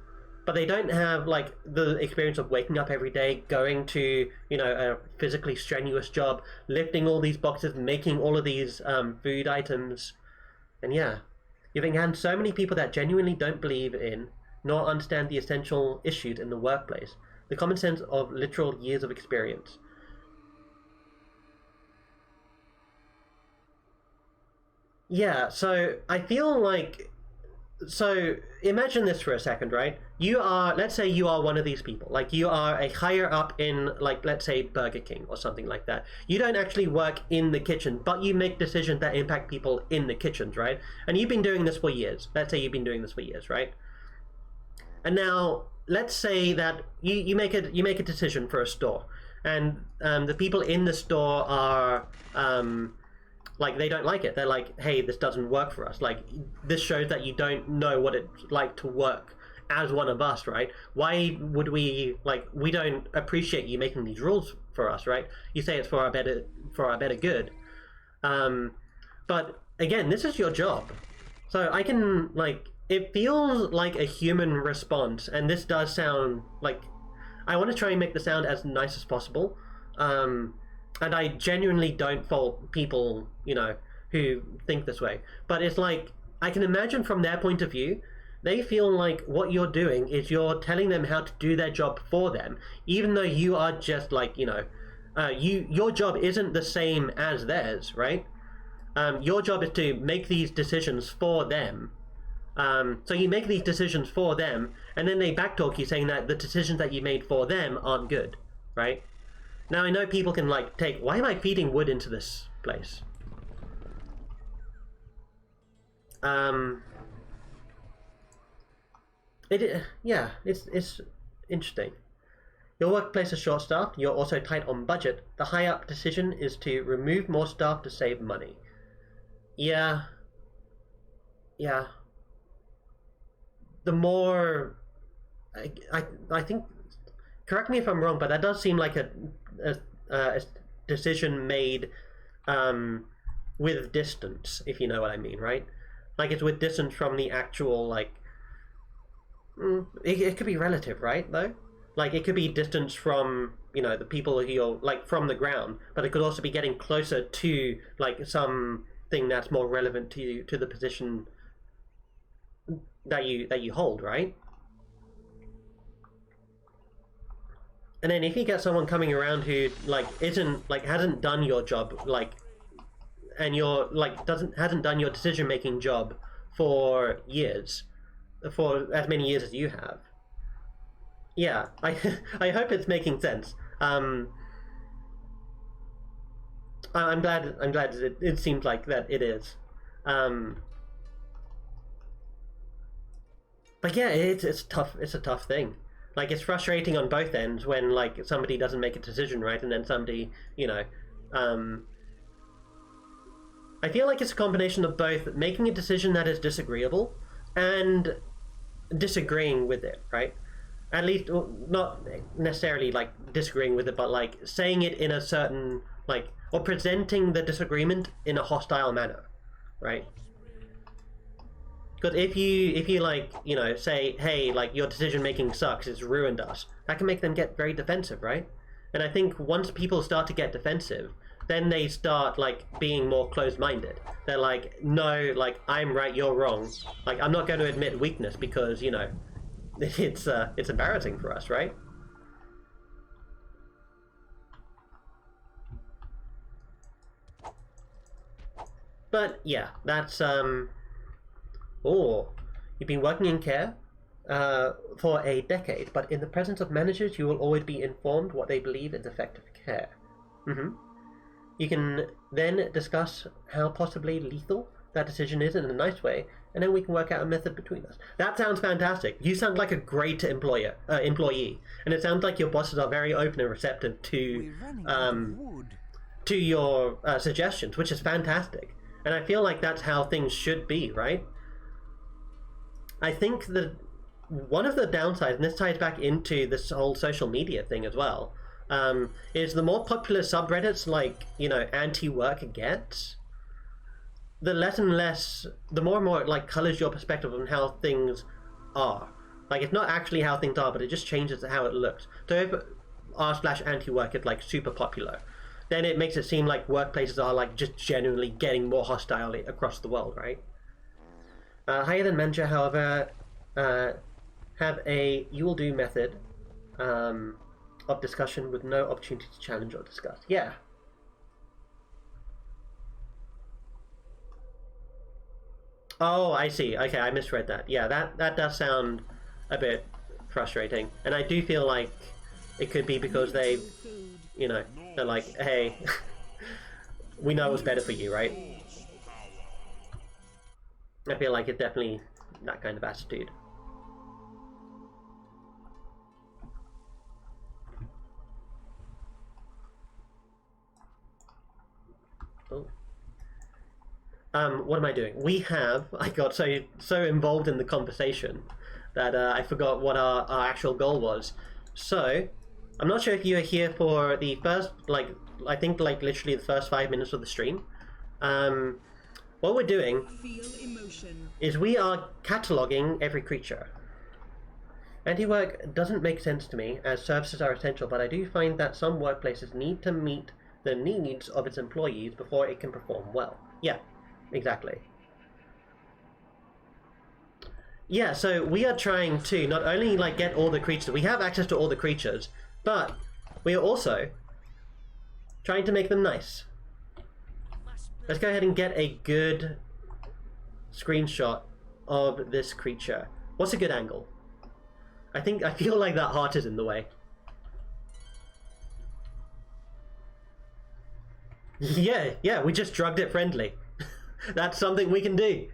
but they don't have like the experience of waking up every day, going to a physically strenuous job, lifting all these boxes, making all of these food items, and yeah. You've encountered so many people that genuinely don't believe in nor understand the essential issues in the workplace, the common sense of literal years of experience. Yeah, so I feel like... So imagine this for a second, right? Let's say you are one of these people. Like you are a higher up in, like, let's say Burger King or something like that. You don't actually work in the kitchen, but you make decisions that impact people in the kitchens, right? And you've been doing this for years. Let's say you've been doing this for years, right? And now let's say that you make a decision for a store, and the people in the store are like, they don't like it. They're like, hey, this doesn't work for us. Like, this shows that you don't know what it's like to work as one of us, right? Why would we, like, we don't appreciate you making these rules for us, right? You say it's for our better good. But again, this is your job. So I can, like, it feels like a human response, and this does sound like, I want to try and make the sound as nice as possible. And I genuinely don't fault people, who think this way. But it's like, I can imagine from their point of view, they feel like what you're doing is you're telling them how to do their job for them, even though you are just like, your job isn't the same as theirs, right? Your job is to make these decisions for them. So you make these decisions for them, and then they backtalk you saying that the decisions that you made for them aren't good, right? Now I know people can like why am I feeding wood into this place? It's interesting. Your workplace is short-staffed. You're also tight on budget. The high-up decision is to remove more staff to save money. Yeah, yeah, the more I think, correct me if I'm wrong, but that does seem like a decision made with distance, if you know what I mean, right? Like it's with distance from the actual, like, it could be relative, right, though? Like it could be distance from, you know, the people who you're, like, from the ground, but it could also be getting closer to, like, something that's more relevant to you, to the position that you hold, right? And then if you get someone coming around who, like, isn't, like, hasn't done your job, like, and you're, like, hasn't done your decision-making job for years, for as many years as you have. Yeah, I hope it's making sense. I'm glad it seems like that it is. But yeah, it's tough. It's a tough thing. Like, it's frustrating on both ends when, like, somebody doesn't make a decision right, and then somebody, you know, I feel like it's a combination of both making a decision that is disagreeable and disagreeing with it, right? At least, not necessarily, like, disagreeing with it, but, like, saying it in a certain, like, or presenting the disagreement in a hostile manner, right? Because if you like, you know, say, hey, like, your decision making sucks, it's ruined us, that can make them get very defensive, right? And I think once people start to get defensive, then they start, like, being more closed-minded. They're like, no, like, I'm right, you're wrong. Like, I'm not going to admit weakness because, you know, it's embarrassing for us, right? But yeah, that's oh, you've been working in care for a decade, but in the presence of managers, you will always be informed what they believe is effective care. You can then discuss how possibly lethal that decision is in a nice way, and then we can work out a method between us. That sounds fantastic. You sound like a great employee, and it sounds like your bosses are very open and receptive to your suggestions, which is fantastic. And I feel like that's how things should be, right? I think that one of the downsides, and this ties back into this whole social media thing as well, is the more popular subreddits, like, you know, anti-work gets, the less and less, the more and more it, like, colors your perspective on how things are. Like, it's not actually how things are, but it just changes how it looks. So if r/anti-work is, like, super popular, then it makes it seem like workplaces are, like, just genuinely getting more hostile across the world, right? Higher than manager, however, have a you will do method of discussion with no opportunity to challenge or discuss. Yeah. Oh, I see. Okay, I misread that. Yeah, that does sound a bit frustrating. And I do feel like it could be because they, you know, they're like, hey, we know what's better for you, right? I feel like it's definitely that kind of attitude. Oh. What am I doing? I got so involved in the conversation that I forgot what our actual goal was. So, I'm not sure if you were here for the first, like, I think, like, literally the first 5 minutes of the stream. What we're doing is we are cataloging every creature. Anti-work doesn't make sense to me, as services are essential, but I do find that some workplaces need to meet the needs of its employees before it can perform well. Yeah, exactly. Yeah, so we are trying to not only, like, get all the creatures, we have access to all the creatures, but we are also trying to make them nice. Let's go ahead and get a good screenshot of this creature. What's a good angle? I feel like that heart is in the way. Yeah, we just drugged it friendly. That's something we can do.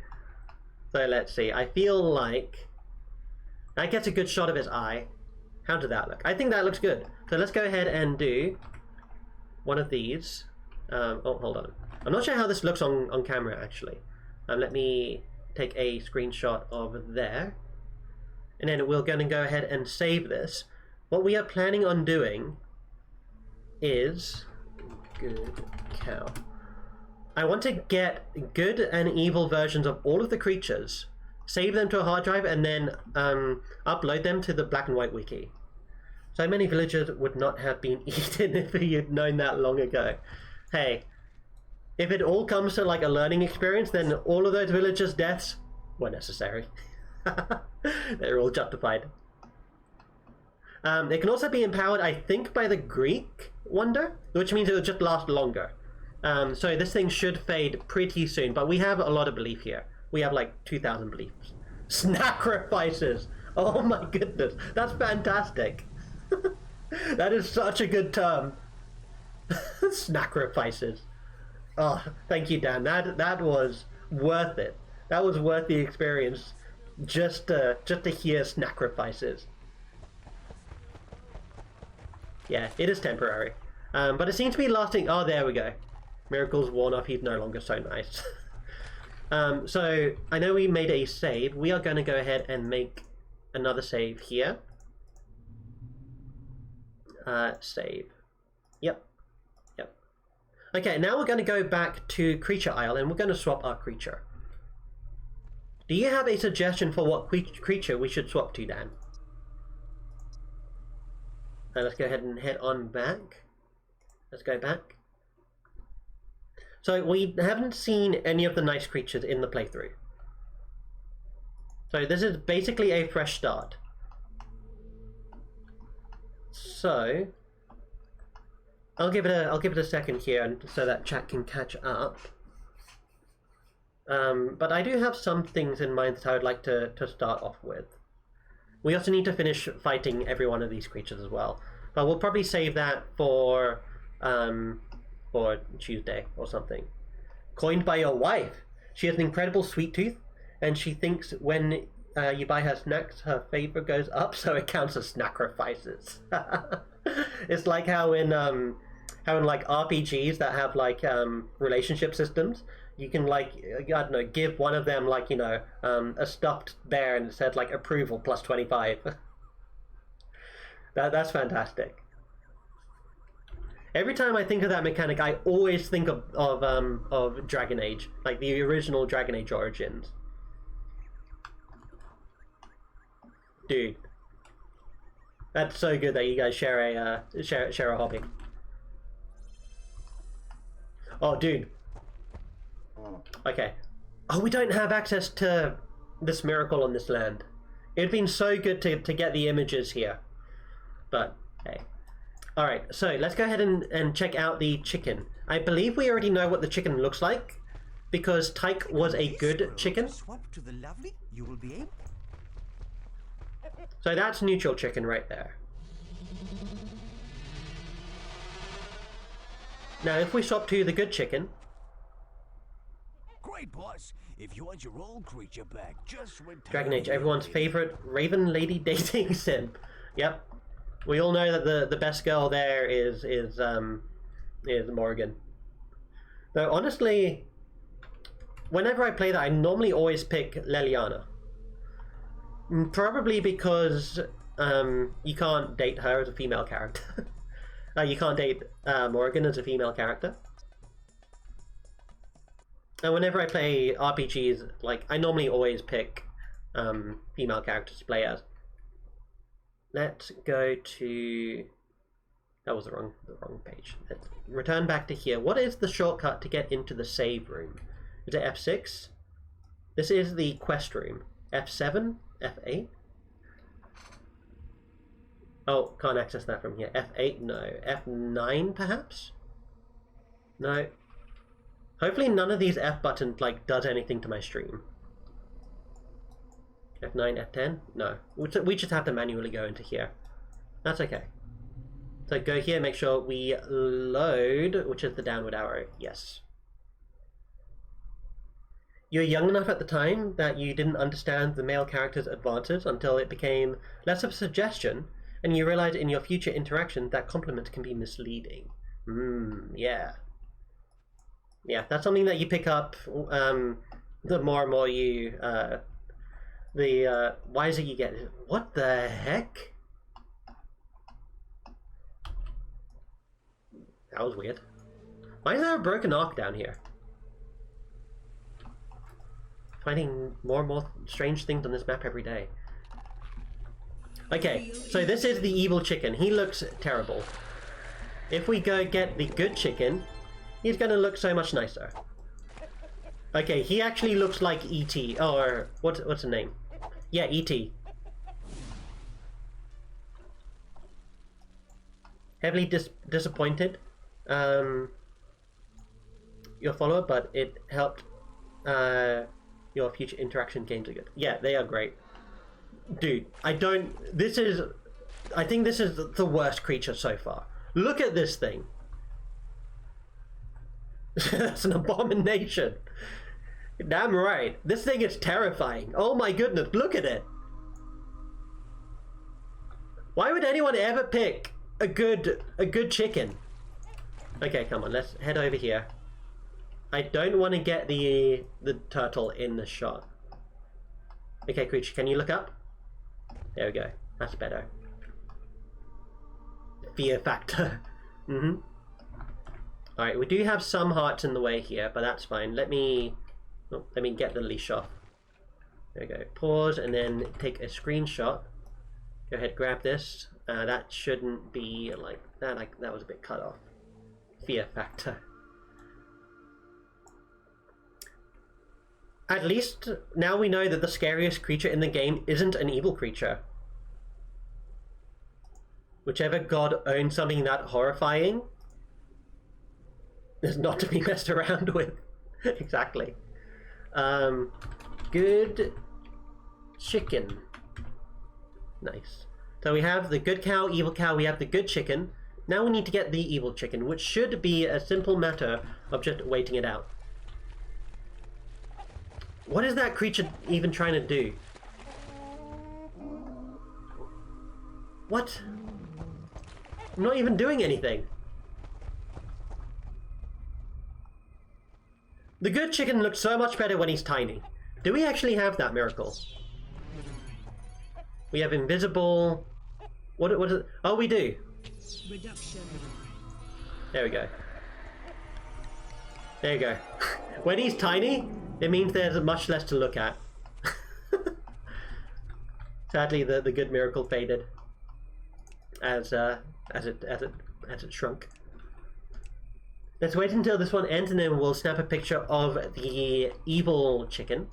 So let's see. I feel like that gets a good shot of his eye. How did that look? I think that looks good. So let's go ahead and do one of these. Oh, hold on. I'm not sure how this looks on camera, actually. Let me take a screenshot of there. And then we're going to go ahead and save this. What we are planning on doing is... Good cow. I want to get good and evil versions of all of the creatures, save them to a hard drive, and then upload them to the Black and White wiki. So many villagers would not have been eaten if you'd known that long ago. Hey, if it all comes to like a learning experience, then all of those villagers' deaths were necessary. They're all justified. It can also be empowered, I think, by the Greek wonder, which means it will just last longer. So this thing should fade pretty soon, but we have a lot of belief here. We have like 2,000 beliefs. Sacrifices! Oh my goodness, that's fantastic. That is such a good term. Sacrifices. Oh, thank you, Dan. That was worth it. That was worth the experience. Just to hear sacrifices. Yeah, it is temporary. But it seems to be lasting. Oh, there we go. Miracle's worn off. He's no longer so nice. So I know we made a save. We are going to go ahead and make another save here. Save. Yep. Okay, now we're going to go back to Creature Isle and we're going to swap our creature. Do you have a suggestion for what creature we should swap to, Dan? Let's go ahead and head on back. Let's go back. So we haven't seen any of the nice creatures in the playthrough. So this is basically a fresh start. So I'll give it a second here so that chat can catch up. But I do have some things in mind that I would like to start off with. We also need to finish fighting every one of these creatures as well. But we'll probably save that for Tuesday or something. Coined by your wife. She has an incredible sweet tooth, and she thinks when you buy her snacks, her favor goes up, so it counts as sacrifices. It's like how in like RPGs that have like relationship systems, you can like, I don't know, give one of them like, you know, a stuffed bear and it said like approval plus 25. That's fantastic. Every time I think of that mechanic, I always think of Dragon Age, like the original Dragon Age Origins. Dude, that's so good that you guys share a hobby. Oh, dude. Okay. Oh, we don't have access to this miracle on this land. It'd been so good to get the images here. But, hey. Alright, so let's go ahead and check out the chicken. I believe we already know what the chicken looks like, because Tyke was a good chicken. Swap to the lovely, you will be able. So that's neutral chicken right there. Now if we swap to the good chicken... Great, boss. If you want your old creature back, just return. Dragon Age, everyone's favorite Raven Lady dating simp. Yep. We all know that the best girl there is Morgan. Though honestly, whenever I play that, I normally always pick Leliana. Probably because you can't date her as a female character. You can't date Morgan as a female character. And whenever I play RPGs, like I normally always pick female characters to play as. Let's go to... That was the wrong page. Let's return back to here. What is the shortcut to get into the save room? Is it F6? This is the quest room. F7? F8? Oh, can't access that from here. F8? No. F9 perhaps? No. Hopefully none of these F buttons like does anything to my stream. F9, F10? No. We just have to manually go into here. That's okay. So go here, make sure we load, which is the downward arrow. Yes. You were young enough at the time that you didn't understand the male character's advances until it became less of a suggestion, and you realized in your future interactions that compliments can be misleading. Yeah. Yeah, that's something that you pick up the more and more you the wiser you get. What the heck? That was weird. Why is there a broken arc down here? Finding more and more strange things on this map every day. Okay, so this is the evil chicken. He looks terrible. If we go get the good chicken, he's gonna look so much nicer. Okay, he actually looks like E.T. or what's the name? Yeah, E.T. Heavily disappointed. Your follower, but it helped. Your future interaction games are good. Yeah, they are great. Dude, I think this is the worst creature so far. Look at this thing. That's an abomination. Damn right. This thing is terrifying. Oh my goodness, look at it. Why would anyone ever pick a good chicken? Okay, come on, let's head over here. I don't want to get the turtle in the shot. Okay, creature, can you look up? There we go. That's better. Fear factor. Alright, we do have some hearts in the way here, but that's fine. Let me get the leash off. There we go. Pause and then take a screenshot. Go ahead, grab this. That shouldn't be like that. That was a bit cut off. Fear factor. At least now we know that the scariest creature in the game isn't an evil creature. Whichever god owns something that horrifying is not to be messed around with. Exactly. Good chicken. Nice. So we have the good cow, evil cow, we have the good chicken. Now we need to get the evil chicken, which should be a simple matter of just waiting it out. What is that creature even trying to do? What? I'm not even doing anything. The good chicken looks so much better when he's tiny. Do we actually have that miracle? We have invisible... What is it? Oh, we do. Reduction. There we go. There you go. When he's tiny, it means there's much less to look at. Sadly, the good miracle faded as it shrunk. Let's wait until this one ends, and then we'll snap a picture of the evil chicken,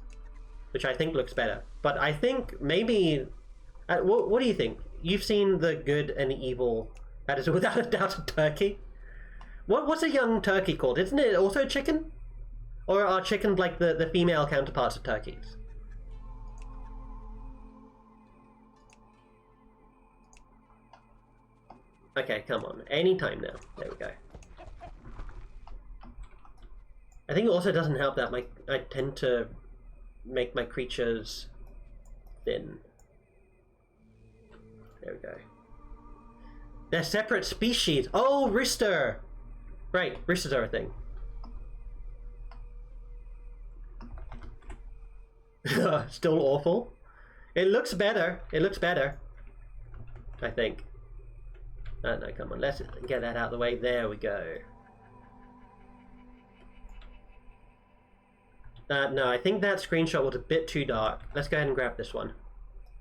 which I think looks better. But I think maybe, what do you think? You've seen the good and the evil. That is without a doubt a turkey. What's a young turkey called? Isn't it also chicken? Or are chickens like the female counterparts of turkeys? Okay, come on. Any time now. There we go. I think it also doesn't help that I tend to make my creatures thin. There we go. They're separate species. Oh, rooster! Right, roosters are a thing. Still awful. It looks better. It looks better. I think. No, come on. Let's get that out of the way. There we go. No, I think that screenshot was a bit too dark. Let's go ahead and grab this one.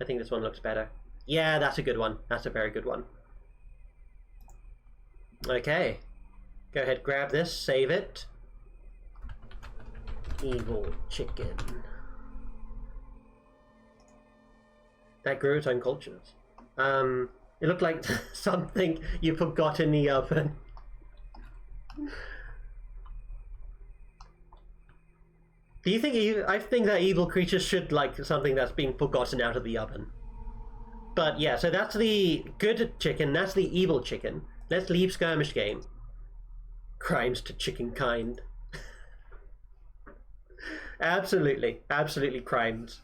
I think this one looks better. Yeah, that's a good one. That's a very good one. Okay. Go ahead, grab this, save it. Evil chicken. That grew its own cultures. It looked like something you forgot in the oven. Do you think I think that evil creatures should like something that's been forgotten out of the oven. But yeah, so that's the good chicken, that's the evil chicken. Let's leave skirmish game. Crimes to chicken kind. Absolutely, absolutely crimes.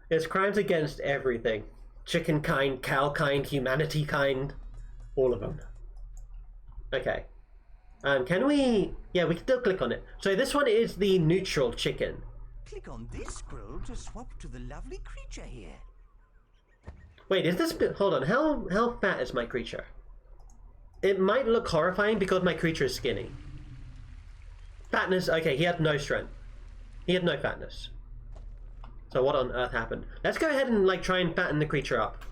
It's crimes against everything. Chicken kind, cow kind, humanity kind. All of them. Okay. Can we... Yeah, we can still click on it. So this one is the neutral chicken. Click on this scroll to swap to the lovely creature here. Wait, is this... Hold on, how fat is my creature? It might look horrifying because my creature is skinny. Fatness, okay, he had no strength. He had no fatness. So what on earth happened? Let's go ahead and like try and fatten the creature up.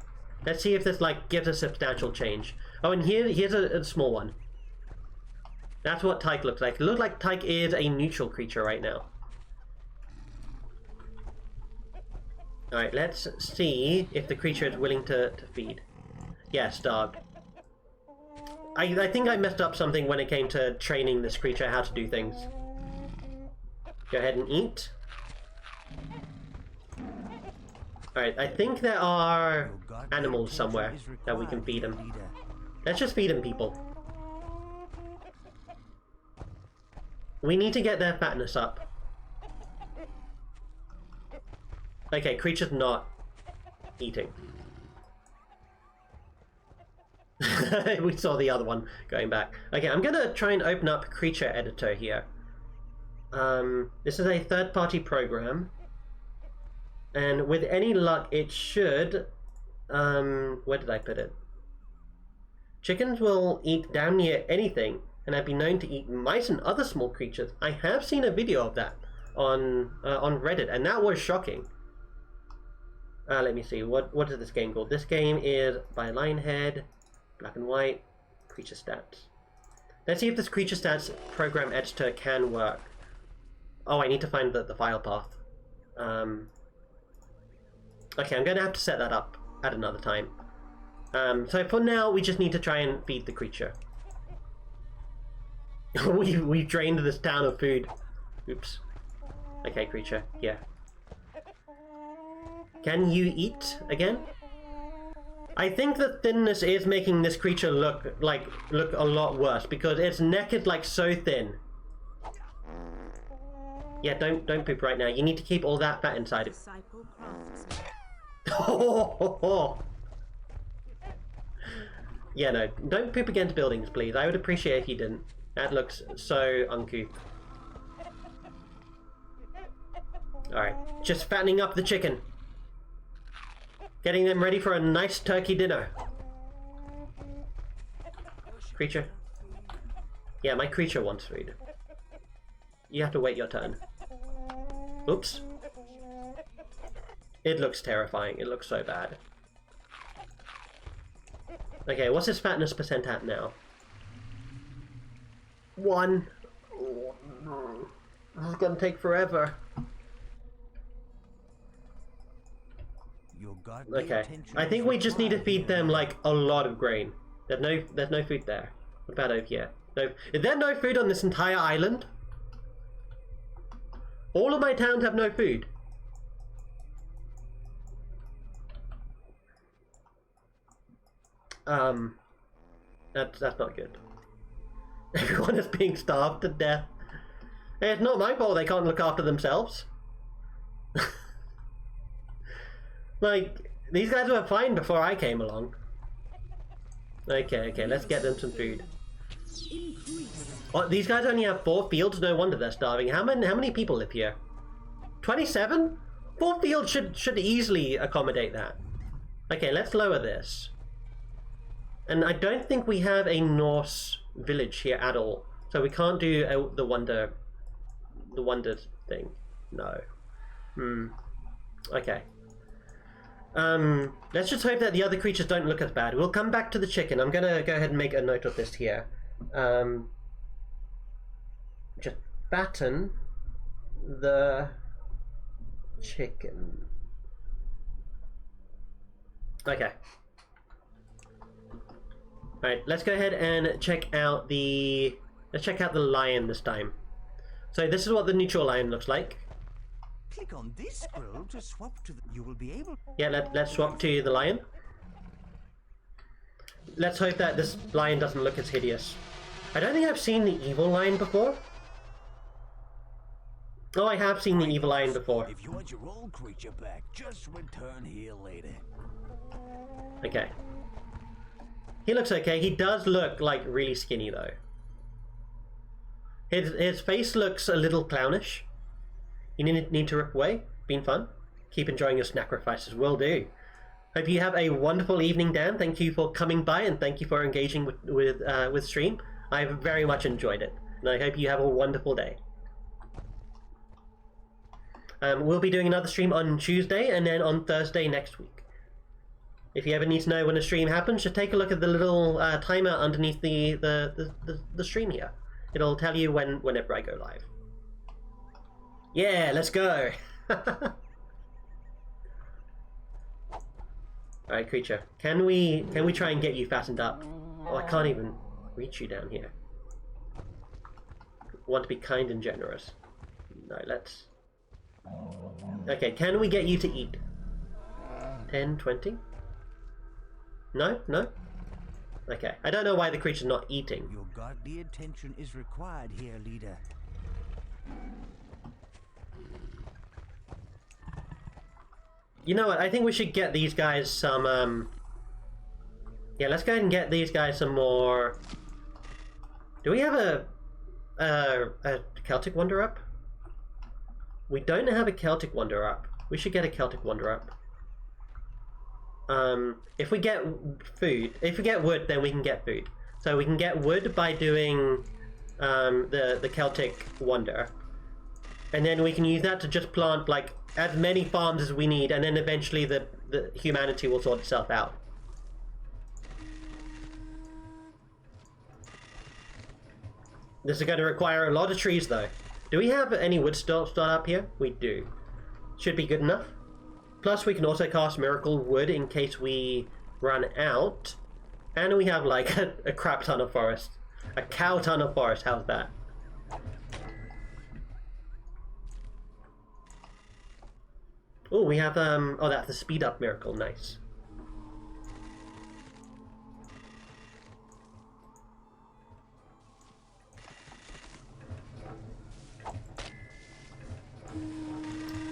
Let's see if this like gives a substantial change. Oh, and here's a small one. That's what Tyke looks like. It looks like Tyke is a neutral creature right now. Alright, let's see if the creature is willing to feed. Yeah, starved. I think I messed up something when it came to training this creature how to do things. Go ahead and eat. Alright, I think there are animals somewhere that we can feed them. Let's just feed them, people. We need to get their fatness up. Okay, creature's not eating. We saw the other one going back. Okay, I'm gonna try and open up creature editor here. This is a third-party program. And with any luck, it should... where did I put it? Chickens will eat damn near anything, and have been known to eat mice and other small creatures. I have seen a video of that on Reddit, and that was shocking. Let me see, what is this game called? This game is by Lionhead, black and white, creature stats. Let's see if this creature stats program editor can work. Oh, I need to find the file path. Okay, I'm going to have to set that up at another time. So for now, we just need to try and feed the creature. we drained this town of food. Oops. Okay, creature, yeah. Can you eat again? I think the thinness is making this creature look a lot worse because its neck is like so thin. Yeah, don't poop right now. You need to keep all that fat inside it. Disciple crafts. Yeah, no, don't poop against buildings, please. I would appreciate if you didn't. That looks so uncouth. Alright, just fattening up the chicken. Getting them ready for a nice turkey dinner. Creature. Yeah, my creature wants food. You have to wait your turn. Oops. It looks terrifying. It looks so bad. Okay, what's his fatness percent at now? 1. Oh, no. This is gonna take forever. Okay, I think we just need to feed them like a lot of grain. There's no food there. What about over here? No, is there no food on this entire island? All of my towns have no food. That's not good. Everyone is being starved to death. Hey, it's not my fault they can't look after themselves. Like, these guys were fine before I came along. Okay, let's get them some food. Oh, these guys only have 4 fields? No wonder they're starving. How many people live here? 27? 4 fields should easily accommodate that. Okay, let's lower this. And I don't think we have a Norse village here at all. So we can't do the wonder thing. No. Okay. Let's just hope that the other creatures don't look as bad. We'll come back to the chicken. I'm gonna go ahead and make a note of this here. Just fatten the chicken. Okay. Alright, let's go ahead and check out the... Let's check out the lion this time. So this is what the neutral lion looks like. Click on this scroll to swap to the... You will be able... Yeah, let's swap to the lion. Let's hope that this lion doesn't look as hideous. I don't think I've seen the evil lion before. Oh, I have seen the evil lion before. If you want your old creature back, just return here later. Okay. He looks okay. He does look like really skinny though. His face looks a little clownish. You need to rip away. Been fun. Keep enjoying your sacrifices. Will do. Hope you have a wonderful evening, Dan. Thank you for coming by and thank you for engaging with stream. I've very much enjoyed it, and I hope you have a wonderful day. We'll be doing another stream on Tuesday and then on Thursday next week. If you ever need to know when a stream happens, just take a look at the little timer underneath the stream here. It'll tell you whenever I go live. Yeah, let's go. Alright, creature. Can we try and get you fastened up? Oh, I can't even reach you down here. Want to be kind and generous. No, let's... Okay, can we get you to eat? 10, 20? No? No? Okay, I don't know why the creature's not eating. Your godly attention is required here, leader. You know what, I think we should get these guys some, yeah, let's go ahead and get these guys some more... Do we have a Celtic Wonder up? We don't have a Celtic Wonder up. We should get a Celtic Wonder up. If we get food, if we get wood, then we can get food. So we can get wood by doing the Celtic Wonder. And then we can use that to just plant like as many farms as we need, and then eventually the humanity will sort itself out. This is going to require a lot of trees though. Do we have any wood start up here? We do. Should be good enough. Plus we can also cast Miracle Wood in case we run out. And we have like a crap ton of forest. A cow ton of forest, how's that? Oh, we have, oh, that's the speed up miracle, nice.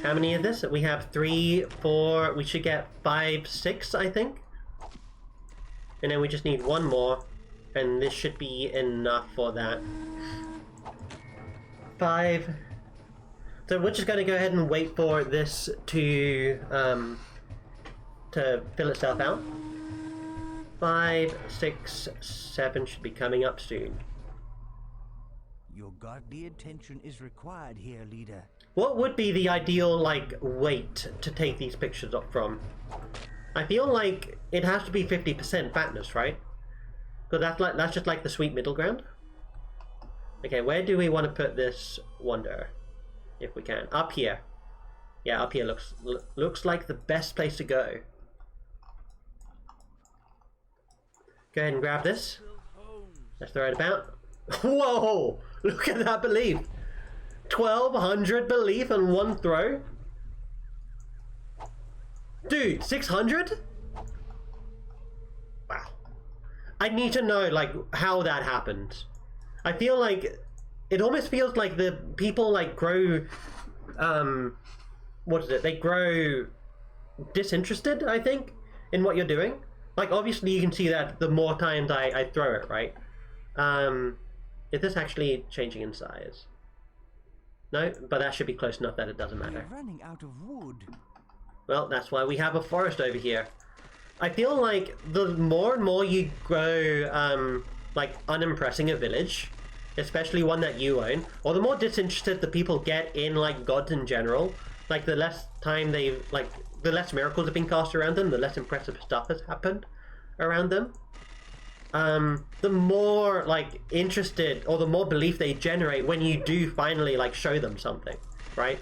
How many of this? We have 3, 4, we should get 5, 6, I think. And then we just need 1 more, and this should be enough for that. 5. So we're just going to go ahead and wait for this to fill itself out. 5, 6, 7 should be coming up soon. Your godly attention is required here, leader. What would be the ideal, like, weight to take these pictures up from? I feel like it has to be 50% fatness, right? Because that's just like the sweet middle ground. Okay, where do we want to put this wonder? If we can. Up here. Yeah, up here looks like the best place to go. Go ahead and grab this. Let's throw it about. Whoa! Look at that belief! 1200 belief in 1 throw? Dude, 600? Wow. I need to know, like, how that happened. I feel like... It almost feels like the people, like, grow... what is it? They grow disinterested, I think, in what you're doing. Like, obviously you can see that the more times I throw it, right? Is this actually changing in size? No, but that should be close enough that it doesn't matter. We're running out of wood. Well, that's why we have a forest over here. I feel like the more and more you grow, like, unimpressing a village, especially one that you own, or the more disinterested the people get in, like, gods in general, like, the less time they've, like, the less miracles have been cast around them, the less impressive stuff has happened around them. The more, like, interested, or the more belief they generate when you do finally, like, show them something, right?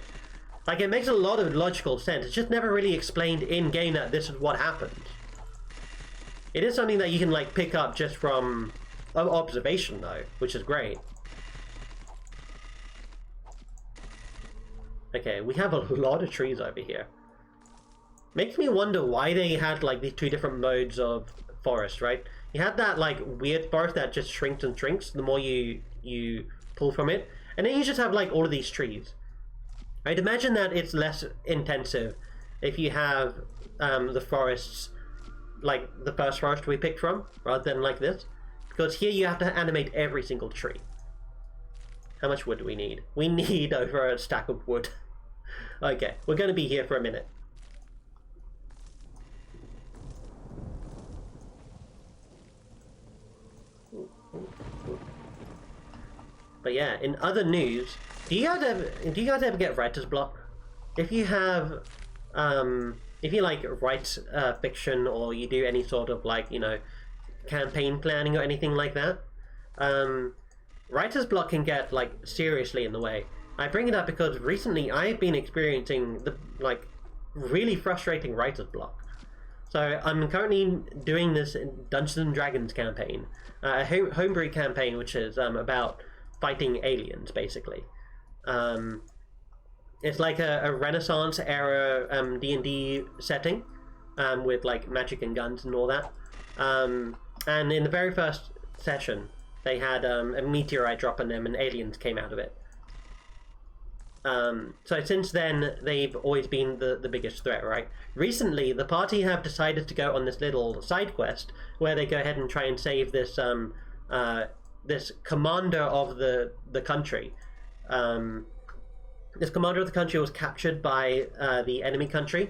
Like, it makes a lot of logical sense. It's just never really explained in-game that this is what happened. It is something that you can, like, pick up just from observation, though, which is great. Okay, we have a lot of trees over here. Makes me wonder why they had, like, these 2 different modes of forest, right? You had that, like, weird forest that just shrinks and shrinks the more you pull from it. And then you just have, like, all of these trees. I'd imagine that it's less intensive if you have the forests, like the first forest we picked from, rather than like this. Because here you have to animate every single tree. How much wood do we need? We need over a stack of wood. Okay, we're going to be here for a minute. But yeah, in other news, do you guys ever get writer's block? If you have, if you like write fiction, or you do any sort of like, you know, campaign planning or anything like that, writer's block can get like seriously in the way. I bring it up because recently I've been experiencing the like really frustrating writer's block. So I'm currently doing this Dungeons and Dragons campaign, a homebrew campaign, which is about fighting aliens, basically. It's like a Renaissance era D&D setting, with like magic and guns and all that. And in the very first session, they had a meteorite drop on them and aliens came out of it. So since then, they've always been the biggest threat, right? Recently, the party have decided to go on this little side quest where they go ahead and try and save this this commander of the country. This commander of the country was captured by the enemy country.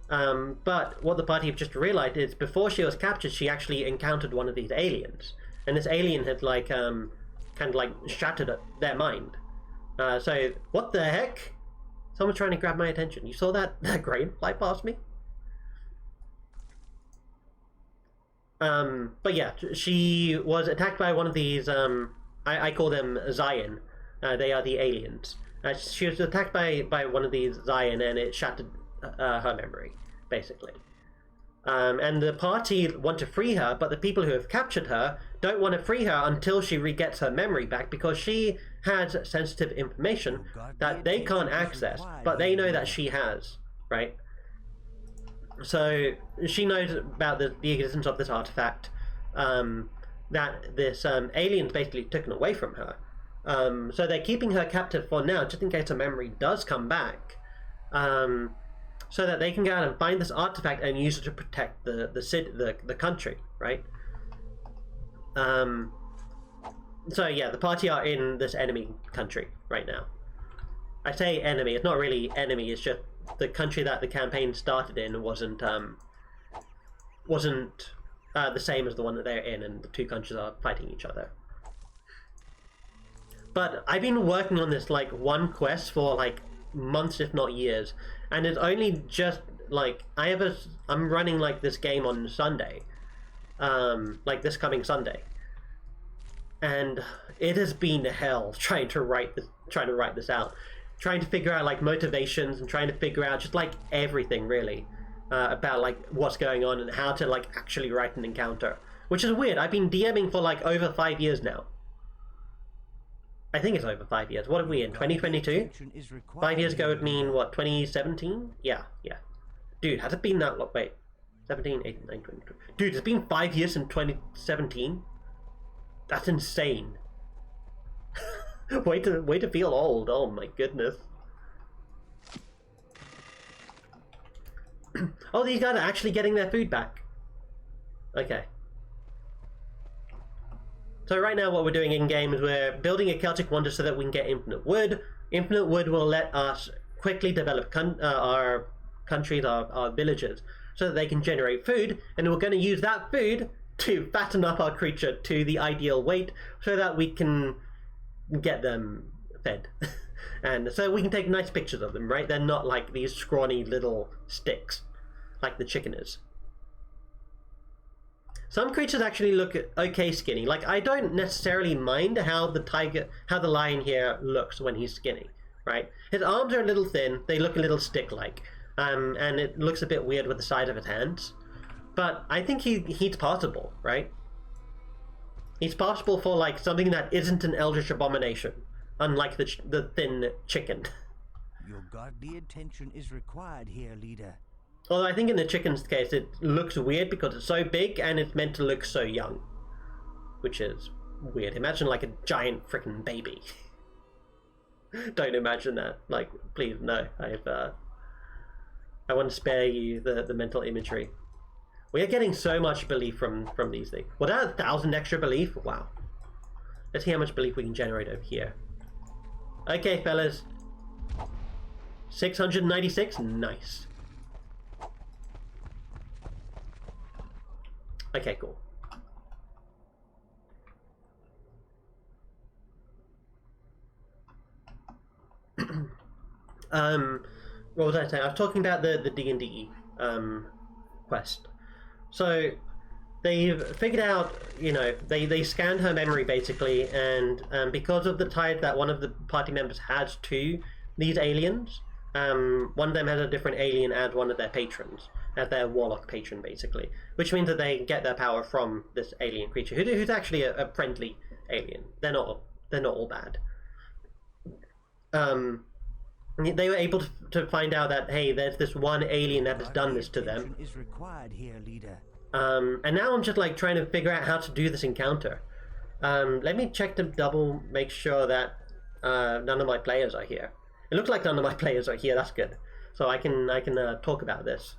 But what the party have just realized is before she was captured, she actually encountered one of these aliens. And this alien had like kind of like shattered their mind. So what the heck? Someone's trying to grab my attention. You saw that grain fly past me? But yeah, she was attacked by one of these, I call them Zion. They are the aliens. She was attacked by one of these Zion, and it shattered her memory, basically. And the party want to free her, but the people who have captured her don't want to free her until she re-gets her memory back, because she has sensitive information that they can't access, but they know that she has, right? So she knows about the existence of this artifact that this alien's basically taken away from her. So they're keeping her captive for now, just in case her memory does come back, so that they can go out and find this artifact and use it to protect the country, right? So yeah, the party are in this enemy country right now. I say enemy, it's not really enemy, it's just the country that the campaign started in wasn't the same as the one that they're in, and the two countries are fighting each other. But I've been working on this like one quest for like months, if not years, and it's only just like I'm running like this game on Sunday, like this coming Sunday, and it has been hell trying to write this out, trying to figure out like motivations and trying to figure out just like everything really about like what's going on and how to like actually write an encounter, which is weird. I've been DMing for like over 5 years now. I think it's over 5 years. What are we in, 2022? 5 years ago would mean, what, 2017? Yeah. Dude, has it been that long? Wait, 17, 18, 19, 20. Dude, it's been 5 years since 2017? That's insane. Way to feel old, oh my goodness. Oh, these guys are actually getting their food back. Okay. So right now what we're doing in-game is we're building a Celtic wonder so that we can get infinite wood. Infinite wood will let us quickly develop our countries, our villages, so that they can generate food, and we're going to use that food to fatten up our creature to the ideal weight so that we can get them fed. And so we can take nice pictures of them, right? They're not like these scrawny little sticks like the chicken is. Some creatures actually look okay skinny. Like, I don't necessarily mind how the lion here looks when he's skinny, right? His arms are a little thin, they look a little stick-like, and it looks a bit weird with the size of his hands. But I think he's passable, right? He's passable for, like, something that isn't an eldritch abomination, unlike the thin chicken. Your godly attention is required here, leader. Although I think in the chicken's case it looks weird because it's so big and it's meant to look so young. Which is weird. Imagine like a giant freaking baby. Don't imagine that. Like, please, no. I want to spare you the mental imagery. We are getting so much belief from these things. Well, that 1,000 extra belief? Wow. Let's see how much belief we can generate over here. Okay, fellas. 696? Nice. Okay, cool. What was I saying? I was talking about the D&D quest. So they've figured out, you know, they scanned her memory basically, and because of the tie that one of the party members has to these aliens, one of them has a different alien as one of their patrons, as their warlock patron basically, which means that they get their power from this alien creature, who's actually a friendly alien. They're not all bad. They were able to find out that, hey, there's this one alien that has done this to them. Is required here, leader. And now I'm just like trying to figure out how to do this encounter. Let me check to make sure that none of my players are here. It looks like none of my players are here. That's good. So I can talk about this.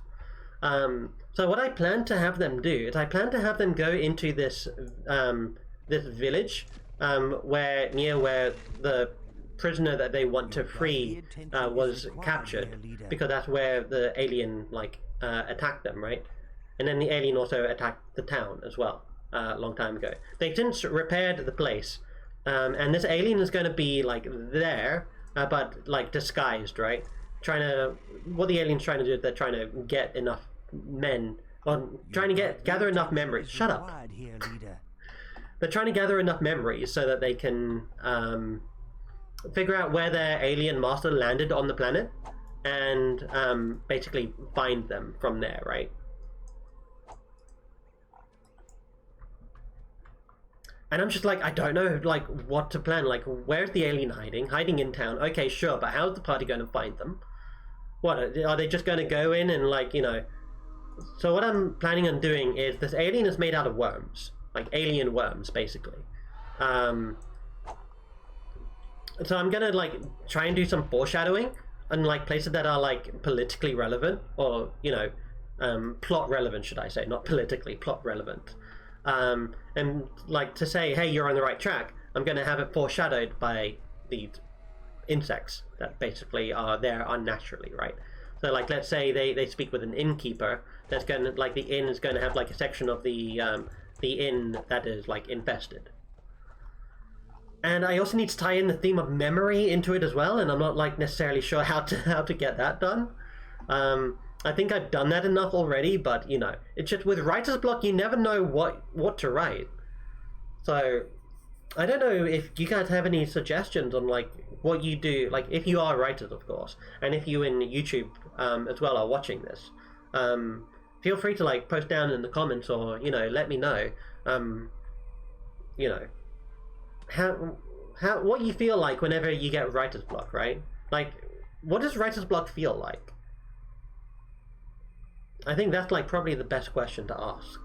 So what I plan to have them do is I plan to have them go into this this village where the prisoner that they want to free was captured, because that's where the alien attacked them, right? And then the alien also attacked the town as well a long time ago. They've since repaired the place, and this alien is going to be like there, but like disguised, right? What the alien's trying to do is they're trying to get enough men, or trying to gather enough memories. Shut up. They're trying to gather enough memories so that they can figure out where their alien master landed on the planet, and basically find them from there, right? And I'm just like, I don't know, like, what to plan. Like, where's the alien hiding? Hiding in town. Okay, sure, but how's the party going to find them? What, are they just going to go in and, like, you know... So what I'm planning on doing is, this alien is made out of worms. Like, alien worms, basically. So I'm gonna like try and do some foreshadowing and like places that are like politically relevant, or you know, plot relevant, should I say, not politically, plot relevant. And like to say, hey, you're on the right track. I'm gonna have it foreshadowed by these insects that basically are there unnaturally, right? So like, let's say they speak with an innkeeper. That's gonna, like, the inn is gonna have like a section of the inn that is like infested. And I also need to tie in the theme of memory into it as well, and I'm not like necessarily sure how to get that done. I think I've done that enough already, but you know, it's just with writer's block, you never know what to write. So I don't know if you guys have any suggestions on like what you do, like if you are writers, of course, and if you in YouTube as well are watching this, feel free to like post down in the comments, or you know, let me know, you know, how what you feel like whenever you get writer's block, right? Like, what does writer's block feel like? I think that's like probably the best question to ask.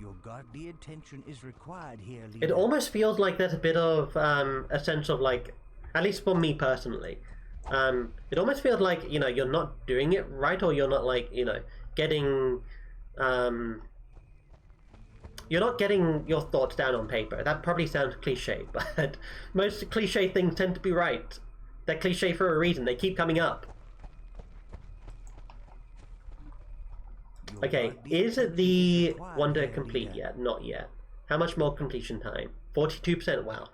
Your godly attention is required here, leader. It almost feels like there's a bit of a sense of like, at least for me personally, it almost feels like, you know, you're not doing it right, or you're not like, you know, getting you're not getting your thoughts down on paper. That probably sounds cliche, but most cliche things tend to be right. They're cliche for a reason. They keep coming up. Okay, is the wonder complete yet? Not yet. How much more completion time? 42%, wow.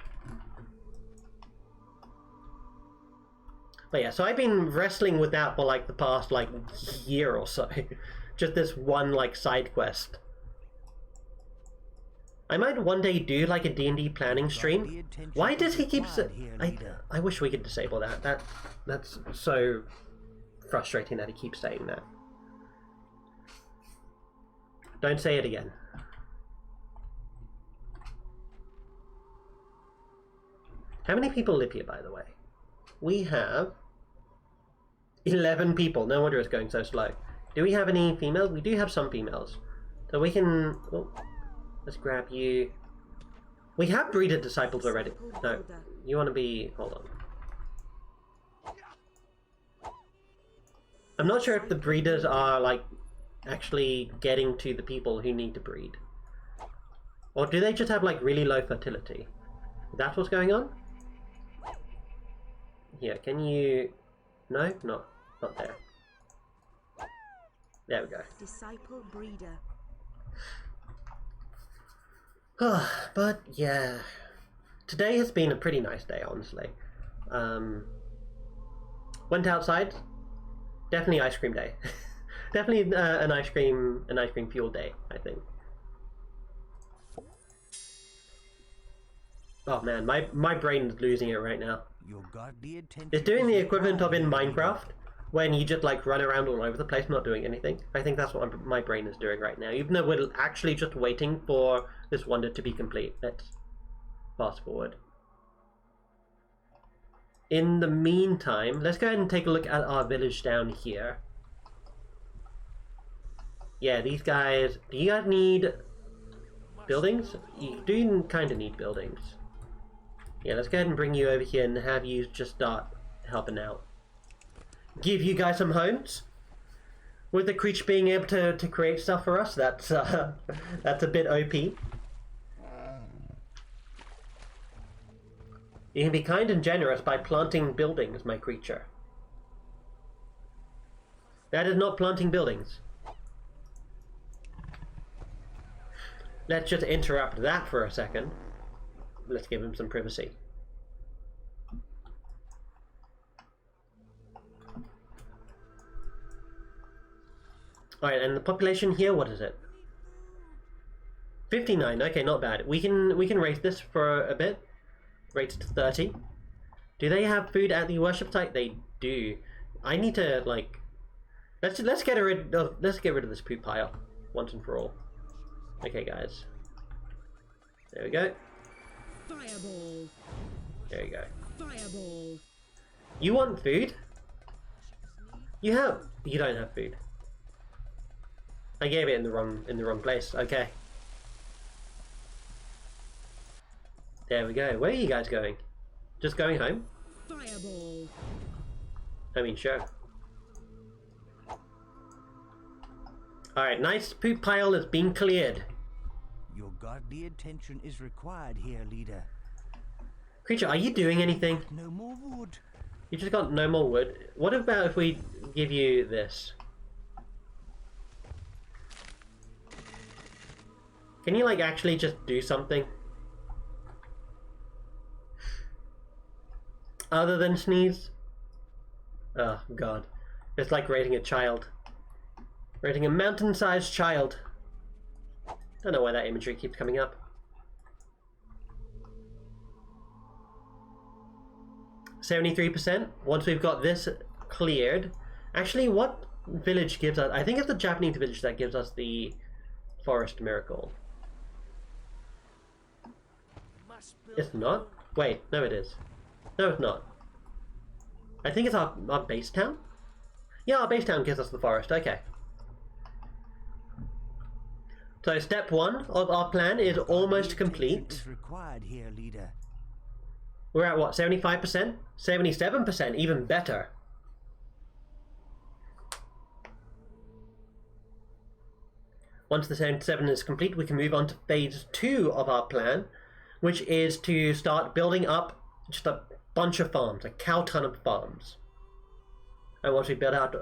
But yeah, so I've been wrestling with that for like the past like year or so. Just this one like side quest. I might one day do like a D&D planning stream. Why does he keep I wish we could disable that. That's so frustrating that he keeps saying that. Don't say it again. How many people live here, by the way? We have 11 people. No wonder it's going so slow. Do we have any females? We do have some females. So we can... Oh, let's grab you. We have breeder disciples already. No, you want to be... Hold on. I'm not sure if the breeders are, like, actually getting to the people who need to breed. Or do they just have, like, really low fertility? That's what's going on? here. Can you... No? Not there. There we go. Disciple breeder. But yeah, today has been a pretty nice day, honestly. Went outside. Definitely ice cream day. Definitely an ice cream fuel day, I think. Oh man, my brain is losing it right now. It's doing the equivalent of in Minecraft, when you just like run around all over the place not doing anything. I think that's what my brain is doing right now, even though we're actually just waiting for this wonder to be complete. Let's fast forward. In the meantime, let's go ahead and take a look at our village down here. Yeah, these guys... Do you guys need buildings? You do kind of need buildings. Yeah, let's go ahead and bring you over here and have you just start helping out. Give you guys some homes. With the creature being able to create stuff for us, that's a bit OP. You can be kind and generous by planting buildings, my creature. That is not planting buildings. Let's just interrupt that for a second. Let's give him some privacy. Alright, and the population here, what is it? 59, okay, not bad. We can raise this for a bit. Raise it to 30. Do they have food at the worship site? They do. I need to like let's get rid of this poop pile once and for all. Okay guys. There we go. Fireball. There you go. Fireball. You want food? You don't have food. I gave it in the wrong place. Okay. There we go. Where are you guys going? Just going home? Fireball. I mean, sure. Alright, nice poop pile has been cleared. Your godly attention is required here, leader. Creature, are you doing anything? No more wood. You just got no more wood. What about if we give you this? Can you like actually just do something? Other than sneeze? Oh god. It's like raising a child. Raising a mountain-sized child. Don't know why that imagery keeps coming up. 73%. Once we've got this cleared. Actually, what village gives us... I think it's the Japanese village that gives us the forest miracle. It's not? Wait, no it is. No, it's not. I think it's our base town? Yeah, our base town gives us the forest. Okay. So step 1 of our plan is almost complete. Is required here, leader. We're at what, 75%? 77%, even better. Once the 77 is complete, we can move on to phase 2 of our plan, which is to start building up just a bunch of farms, a cow ton of farms. And once we built up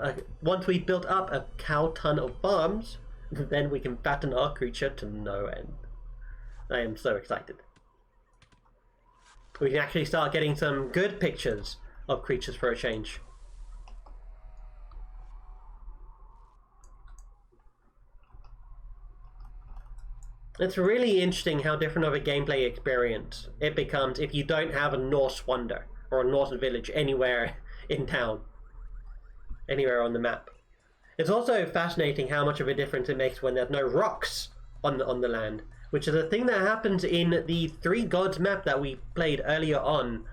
a cow ton of farms, then we can fatten our creature to no end. I am so excited. We can actually start getting some good pictures of creatures for a change. It's really interesting how different of a gameplay experience it becomes if you don't have a Norse wonder or a Norse village anywhere in town, anywhere on the map. It's also fascinating how much of a difference it makes when there's no rocks on the land, which is a thing that happens in the Three Gods map that we played earlier on,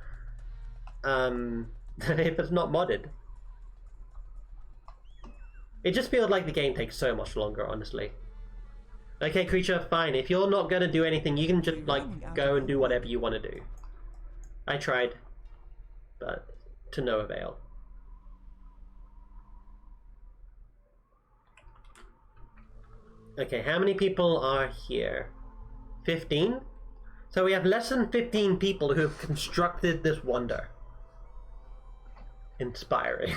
if it's not modded. It just feels like the game takes so much longer, honestly. Okay, creature, fine. If you're not gonna do anything, you can just, like, go and do whatever you want to do. I tried, but to no avail. Okay, how many people are here? 15? So we have less than 15 people who have constructed this wonder. inspiring.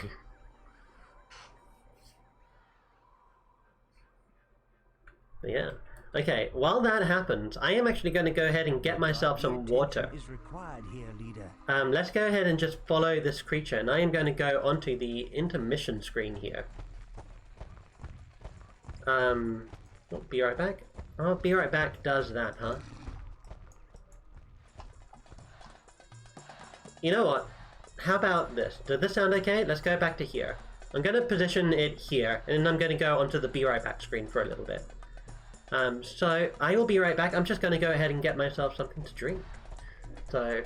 But yeah. Okay, while that happens, I am actually going to go ahead and get myself some water. Is required here, leader. Let's go ahead and just follow this creature, and I am going to go onto the intermission screen here. Oh, be right back. Oh, be right back does that, huh? You know what? How about this? Does this sound okay? Let's go back to here. I'm going to position it here, and then I'm going to go onto the be right back screen for a little bit. So I will be right back. I'm just going to go ahead and get myself something to drink. So,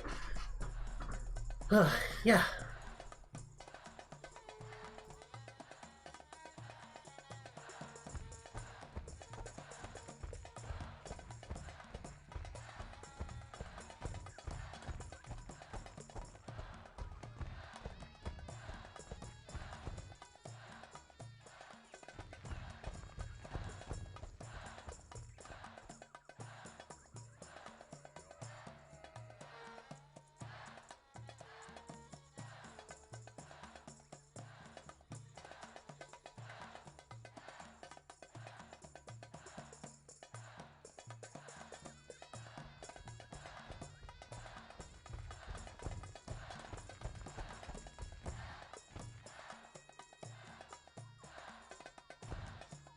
yeah.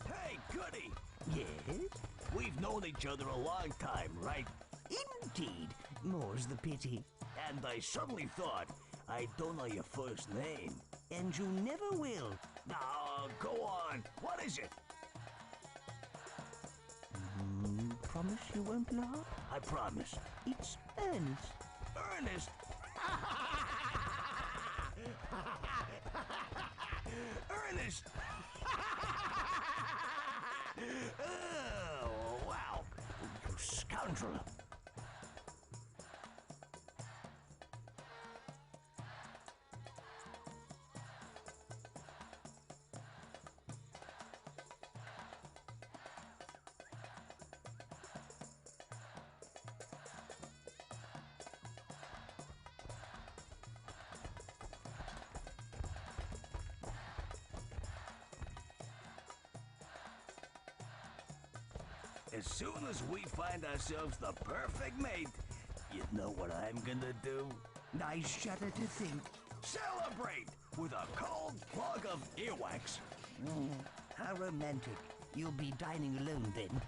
Hey, Goody! Yes? We've known each other a long time, right? Indeed. More's the pity. And I suddenly thought, I don't know your first name. And you never will. Now, go on. What is it? Promise you won't laugh? I promise. It's Ernest. Ernest? Ernest! Oh, wow. You scoundrel. As soon as we find ourselves the perfect mate, you know what I'm gonna do? I shudder to think. Celebrate with a cold plug of earwax. How romantic. You'll be dining alone then.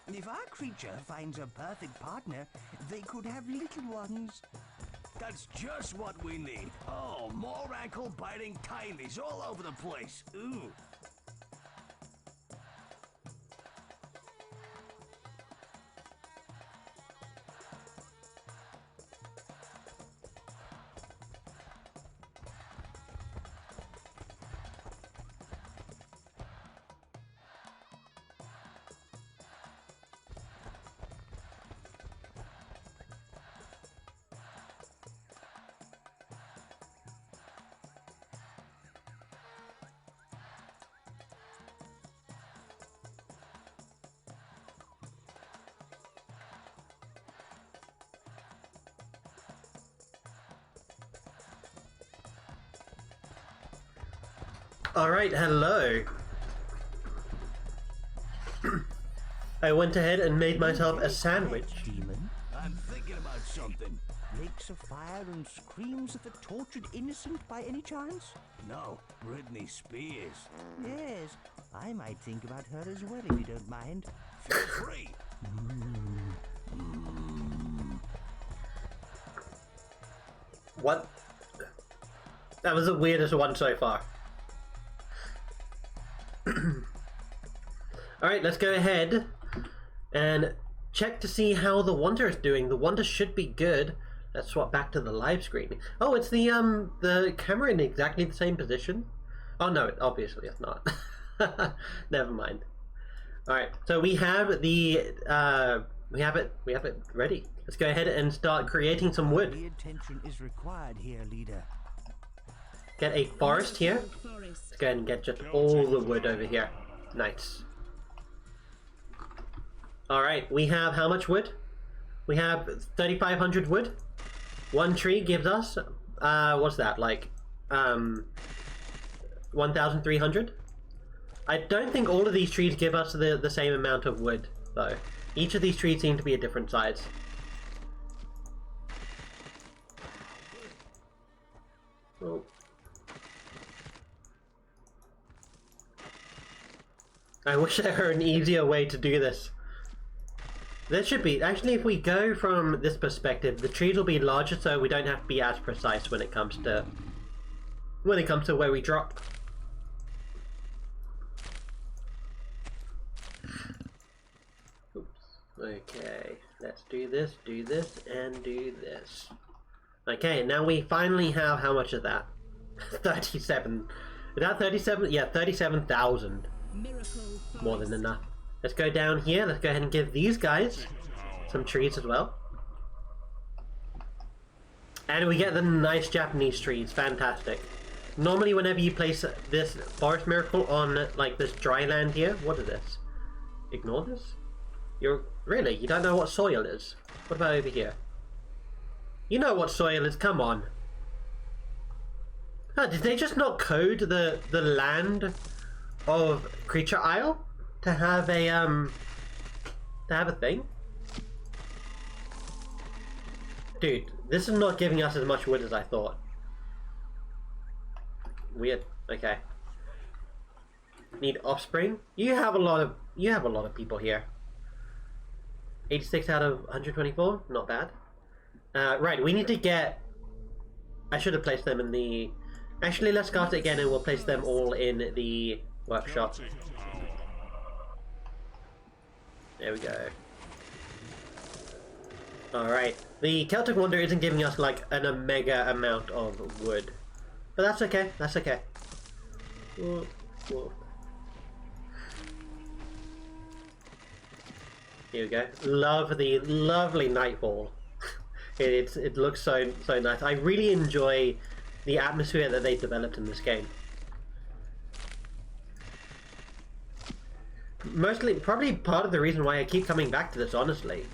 If our creature finds a perfect partner, they could have little ones. That's just what we need. Oh, more ankle-biting tinies all over the place. Ooh. Alright, hello. I went ahead and made myself a sandwich. Demon? I'm thinking about something. Makes a fire and screams at the tortured innocent by any chance? No, Britney Spears. Yes, I might think about her as well if you don't mind. Feel free. What? That was the weirdest one so far. Alright, let's go ahead and check to see how the Wonder is doing. The Wonder should be good. Let's swap back to the live screen. Oh, it's the camera in exactly the same position? Oh no, obviously it's not. Never mind. Alright, so we have the we have it ready. Let's go ahead and start creating some wood. The attention is required here, leader. Get a forest here. Forest. Let's go ahead and get just all the wood over here. Nice. Alright, we have how much wood? We have 3,500 wood. One tree gives us, what's that, like, 1,300? I don't think all of these trees give us the same amount of wood, though. Each of these trees seem to be a different size. Oh. I wish there were an easier way to do this. There should be. Actually, if we go from this perspective, the trees will be larger, so we don't have to be as precise when it comes to where we drop. Oops. Okay, let's do this, and do this. Okay, now we finally have, how much is that? 37. Is that 37? Yeah, 37,000. Miracle More forest. than enough. Let's go down here. Let's go ahead and give these guys some trees as well. And we get the nice Japanese trees. Fantastic. Normally whenever you place this forest miracle on like this dry land here, what is this? Ignore this? You don't know what soil is? What about over here? You know what soil is, come on. Oh, did they just not code the land of Creature Isle to have a thing? Dude, this is not giving us as much wood as I thought. Weird. Okay. Need offspring. You have a lot of people here. 86 out of 124, not bad. Right, we need to get. I should have placed them in the. Actually, let's start it again, and we'll place them all in the workshop. There we go. Alright. The Celtic Wonder isn't giving us like an omega amount of wood. But that's okay, that's okay. Whoa, whoa. Here we go. Love the lovely nightfall. It looks so nice. I really enjoy the atmosphere that they developed in this game. Mostly, probably part of the reason why I keep coming back to this, honestly.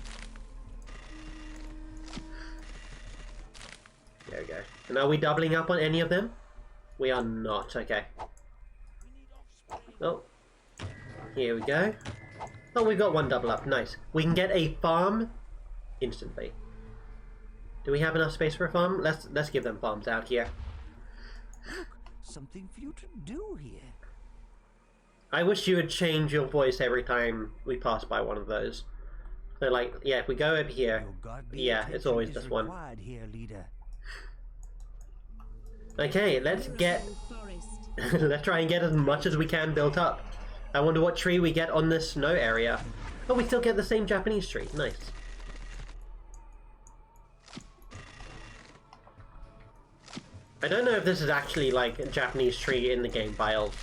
There we go. And are we doubling up on any of them? We are not, okay. Oh. Here we go. Oh, we've got one double up, nice. We can get a farm instantly. Do we have enough space for a farm? Let's give them farms out here. Look, something for you to do here. I wish you would change your voice every time we pass by one of those. So like, yeah, if we go over here, Your godly yeah, it's attention always is this one. required here, leader. Okay, let's get... Forest. let's try and get as much as we can built up. I wonder what tree we get on this snow area. Oh, we still get the same Japanese tree. Nice. I don't know if this is actually like a Japanese tree in the game biome.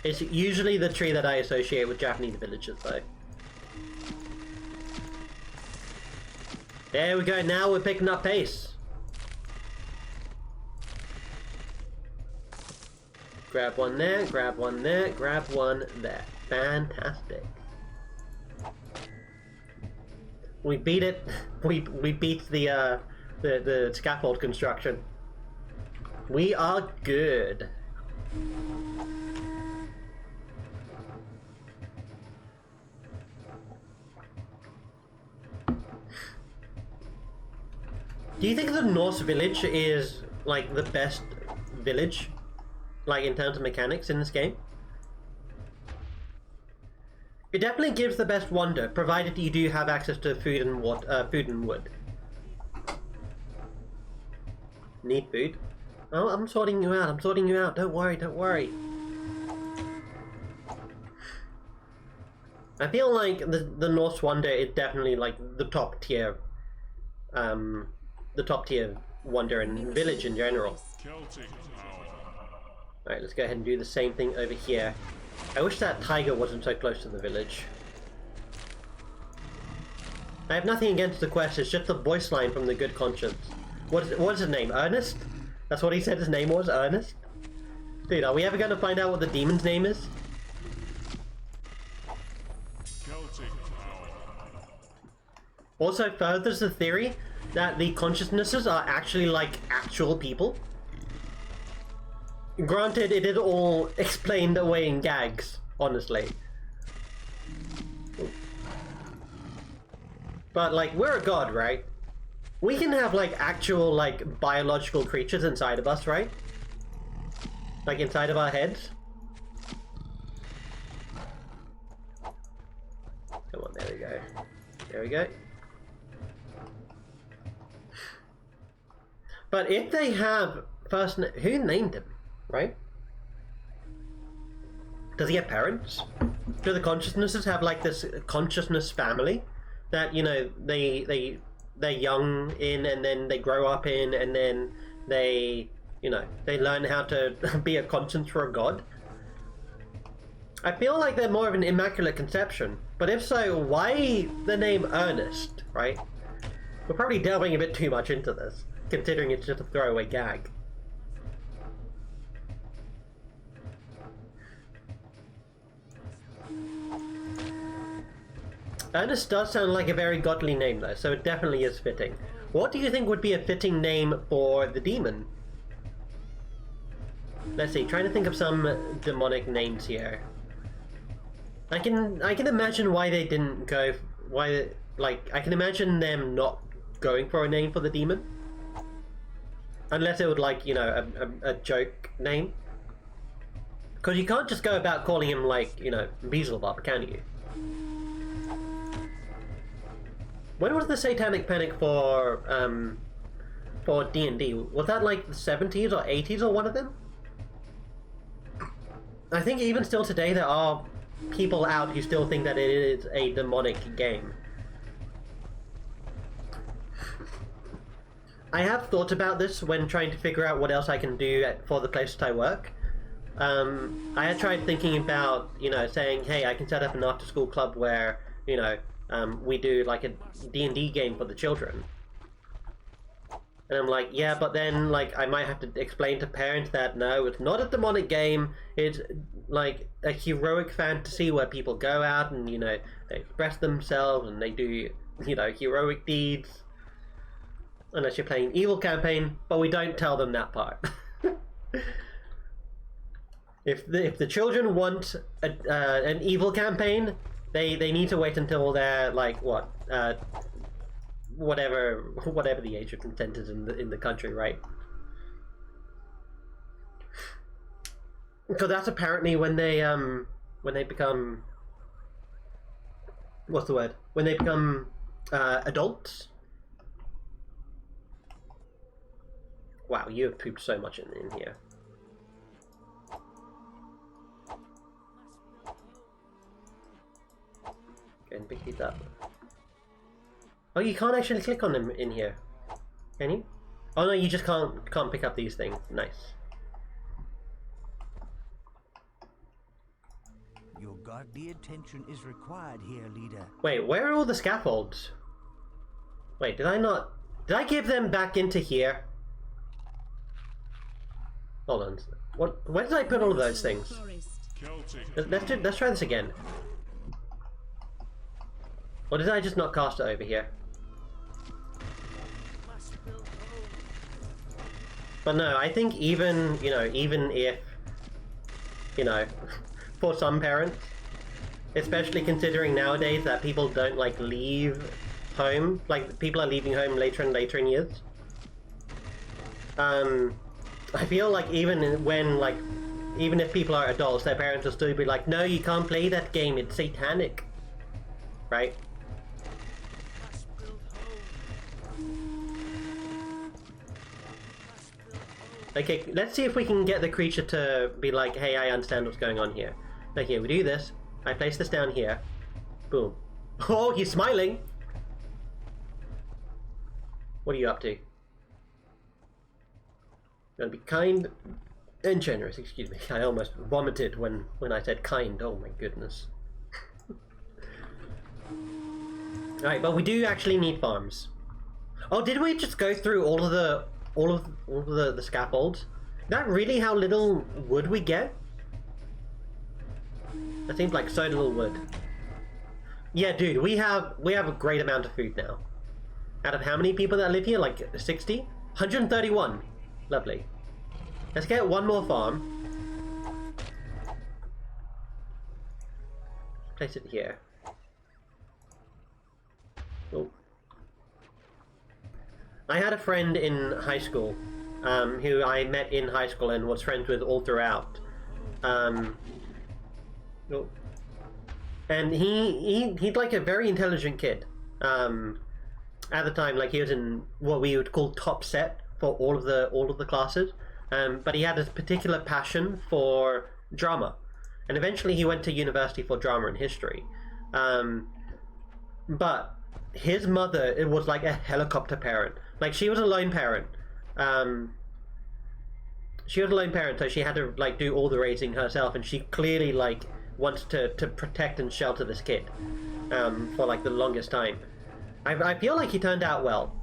It's usually the tree that I associate with Japanese villages, though. There we go, now we're picking up pace. Grab one there, grab one there, grab one there. Fantastic. We beat it. We beat the scaffold construction. We are good. Do you think the Norse village is like the best village, like in terms of mechanics in this game? It definitely gives the best wonder, provided you do have access to food and water, food and wood. Need food. Oh, I'm sorting you out. I'm sorting you out. Don't worry. Don't worry. I feel like the Norse Wonder is definitely like the top tier wonder and village in general. Alright, let's go ahead and do the same thing over here. I wish that tiger wasn't so close to the village. I have nothing against the quest, it's just the voice line from the Good Conscience. What is his name? Ernest? That's what he said his name was? Ernest? Dude, are we ever going to find out what the demon's name is? Also furthers the theory that the consciousnesses are actually like actual people. Granted, it is all explained away in gags, honestly. But like, we're a god, right? We can have like actual like biological creatures inside of us, right? Like inside of our heads. Come on, there we go. There we go. But if they have who named him, right? Does he have parents? Do the consciousnesses have like this consciousness family that, you know, they're young in and then they grow up in and then they, you know, they learn how to be a conscience for a god? I feel like they're more of an immaculate conception, but if so, why the name Ernest, right? We're probably delving a bit too much into this, considering it's just a throwaway gag. Ernest does sound like a very godly name though, so it definitely is fitting. What do you think would be a fitting name for the demon? Let's see, trying to think of some demonic names here. I can imagine why they didn't go, I can imagine them not going for a name for the demon. Unless it would like, you know, a joke name. Because you can't just go about calling him like, you know, Beelzebub, can you? When was the Satanic Panic for D&D? Was that like the 70s or 80s or one of them? I think even still today there are people out who still think that it is a demonic game. I have thought about this when trying to figure out what else I can do for the place that I work. I had tried thinking about, you know, saying, hey, I can set up an after-school club where, you know, we do like a D&D game for the children. And I'm like, yeah, but then like I might have to explain to parents that no, it's not a demonic game, it's like a heroic fantasy where people go out and, you know, they express themselves and they do, you know, heroic deeds. Unless you're playing an evil campaign, but we don't tell them that part. If the children want an evil campaign, they need to wait until they're like what, whatever the age of consent is in the country, right? Because that's apparently when they become, what's the word? When they become adults. Wow, you have pooped so much in here. Go and pick these up. Oh, you can't actually click on them in here, can you? Oh no, you just can't pick up these things. Nice. Your godly attention is required here, leader. Wait, where are all the scaffolds? Wait, did I give them back into here? Hold on. Where did I put all of those things? Let's try this again. Or did I just not cast it over here? But no, I think even if, you know, for some parents, especially considering nowadays that people don't like leave home, like people are leaving home later and later in years. I feel like even if people are adults, their parents will still be like, no, you can't play that game, it's satanic. Right? Okay, let's see if we can get the creature to be like, hey, I understand what's going on here. Okay, we do this. I place this down here. Boom. Oh, he's smiling! What are you up to? Gonna be kind and generous, excuse me. I almost vomited when I said kind. Oh my goodness. Alright, but we do actually need farms. Oh, did we just go through all of the scaffolds? Is that really how little wood we get? That seems like so little wood. Yeah, dude, we have a great amount of food now. Out of how many people that live here? Like 60? 131. Lovely. Let's get one more farm. Place it here. Oh. I had a friend in high school, who I met in high school and was friends with all throughout. Oh. And he's like a very intelligent kid. At the time, like he was in what we would call top set for all of the classes. But he had a particular passion for drama, and eventually he went to university for drama and history. But his mother, it was like a helicopter parent. Like she was a lone parent. She was a lone parent, so she had to like do all the raising herself, and she clearly like wants to protect and shelter this kid for like the longest time. I feel like he turned out well.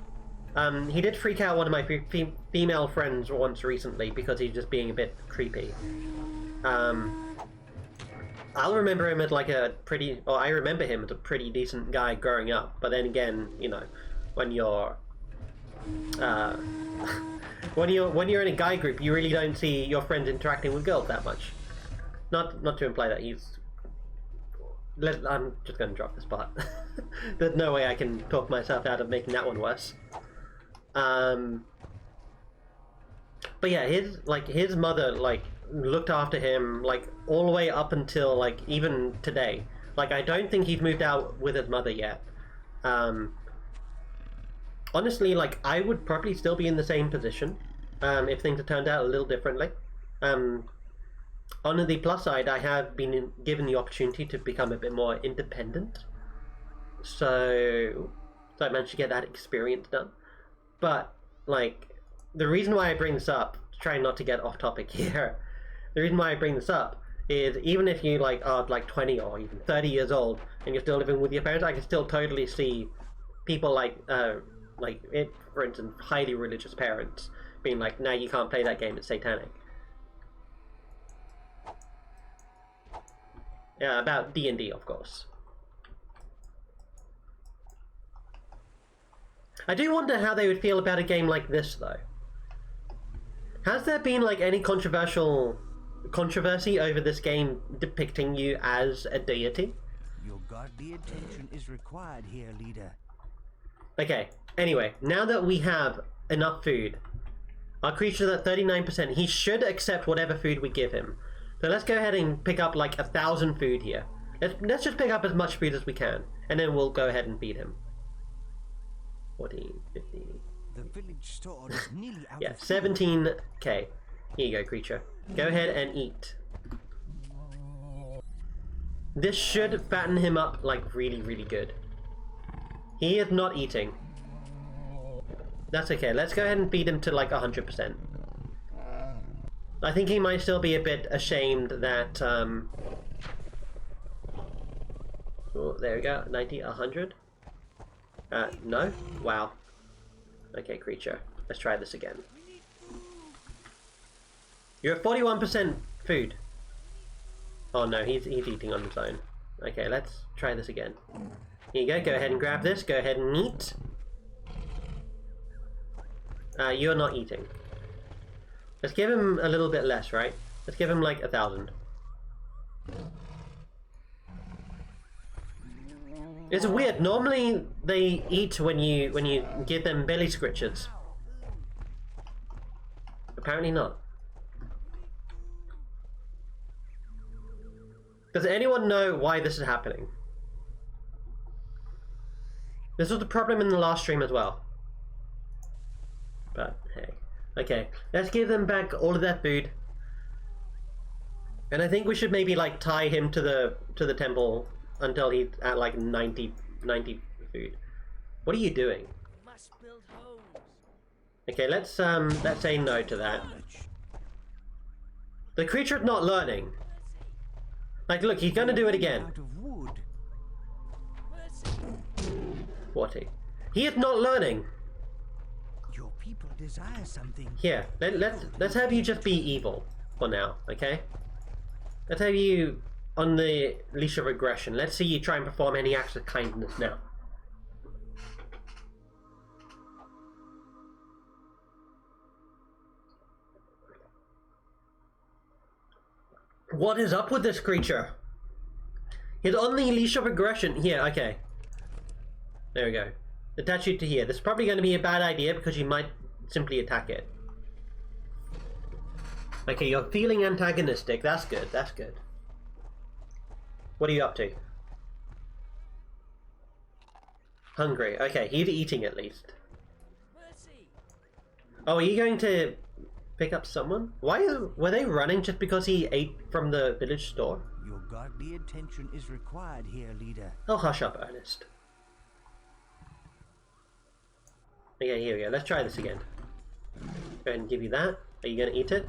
He did freak out one of my female friends once recently because he's just being a bit creepy. I'll remember him as like a pretty, or I remember him as a pretty decent guy growing up. But then again, you know, when you're when you're in a guy group, you really don't see your friends interacting with girls that much. Not to imply that he's. I'm just going to drop this part. There's no way I can talk myself out of making that one worse. But yeah, his mother like looked after him like all the way up until like even today. Like I don't think he's moved out with his mother yet. Honestly, like I would probably still be in the same position if things had turned out a little differently. On the plus side, I have been given the opportunity to become a bit more independent, so I managed to get that experience done. But like the reason why I bring this up, trying not to get off topic here, the reason why I bring this up is even if you like are like 20 or even 30 years old and you're still living with your parents, I can still totally see people like it, for instance, highly religious parents being like, "No, you can't play that game; it's satanic." Yeah, about D&D, of course. I do wonder how they would feel about a game like this, though. Has there been like any controversy over this game depicting you as a deity? Your godly attention is required here, leader. Okay, anyway, now that we have enough food, our creature's at 39%, he should accept whatever food we give him. So let's go ahead and pick up like 1,000 food here. Let's just pick up as much food as we can, and then we'll go ahead and feed him. 14, 15. The village store is nearly out Yeah, of food. 17k. Here you go, creature. Go ahead and eat. This should fatten him up like really, really good. He is not eating. That's okay. Let's go ahead and feed him to like 100%. I think he might still be a bit ashamed that, oh, there we go, 90, 100. No? Wow. Okay, creature. Let's try this again. You're at 41% food. Oh no, he's eating on his own. Okay, let's try this again. Here you go, go ahead and grab this, go ahead and eat. You're not eating. Let's give him a little bit less, right? Let's give him like 1,000. It's weird. Normally they eat when you give them belly scritches. Apparently not. Does anyone know why this is happening? This was the problem in the last stream as well. But hey. Okay, let's give them back all of their food. And I think we should maybe like tie him to the temple until he's at like 90 food. What are you doing? Must build homes. Okay, let's say no to that. The creature's not learning. Like, look, he's gonna do it again. Out of wood. What? He is not learning. Your people desire something. Here, let's have you just be evil for now, okay? Let's have you on the leash of aggression. Let's see you try and perform any acts of kindness now. What is up with this creature? He's on the leash of aggression. Here, okay. There we go. Attach it to here. This is probably going to be a bad idea because you might simply attack it. Okay, you're feeling antagonistic. That's good. That's good. What are you up to? Hungry. Okay, he's eating at least. Oh, are you going to pick up someone? Were they running just because he ate from the village store? Your godly attention is required here, leader. Oh, hush up, Ernest. Okay, here we go. Let's try this again. Go ahead and give you that. Are you going to eat it?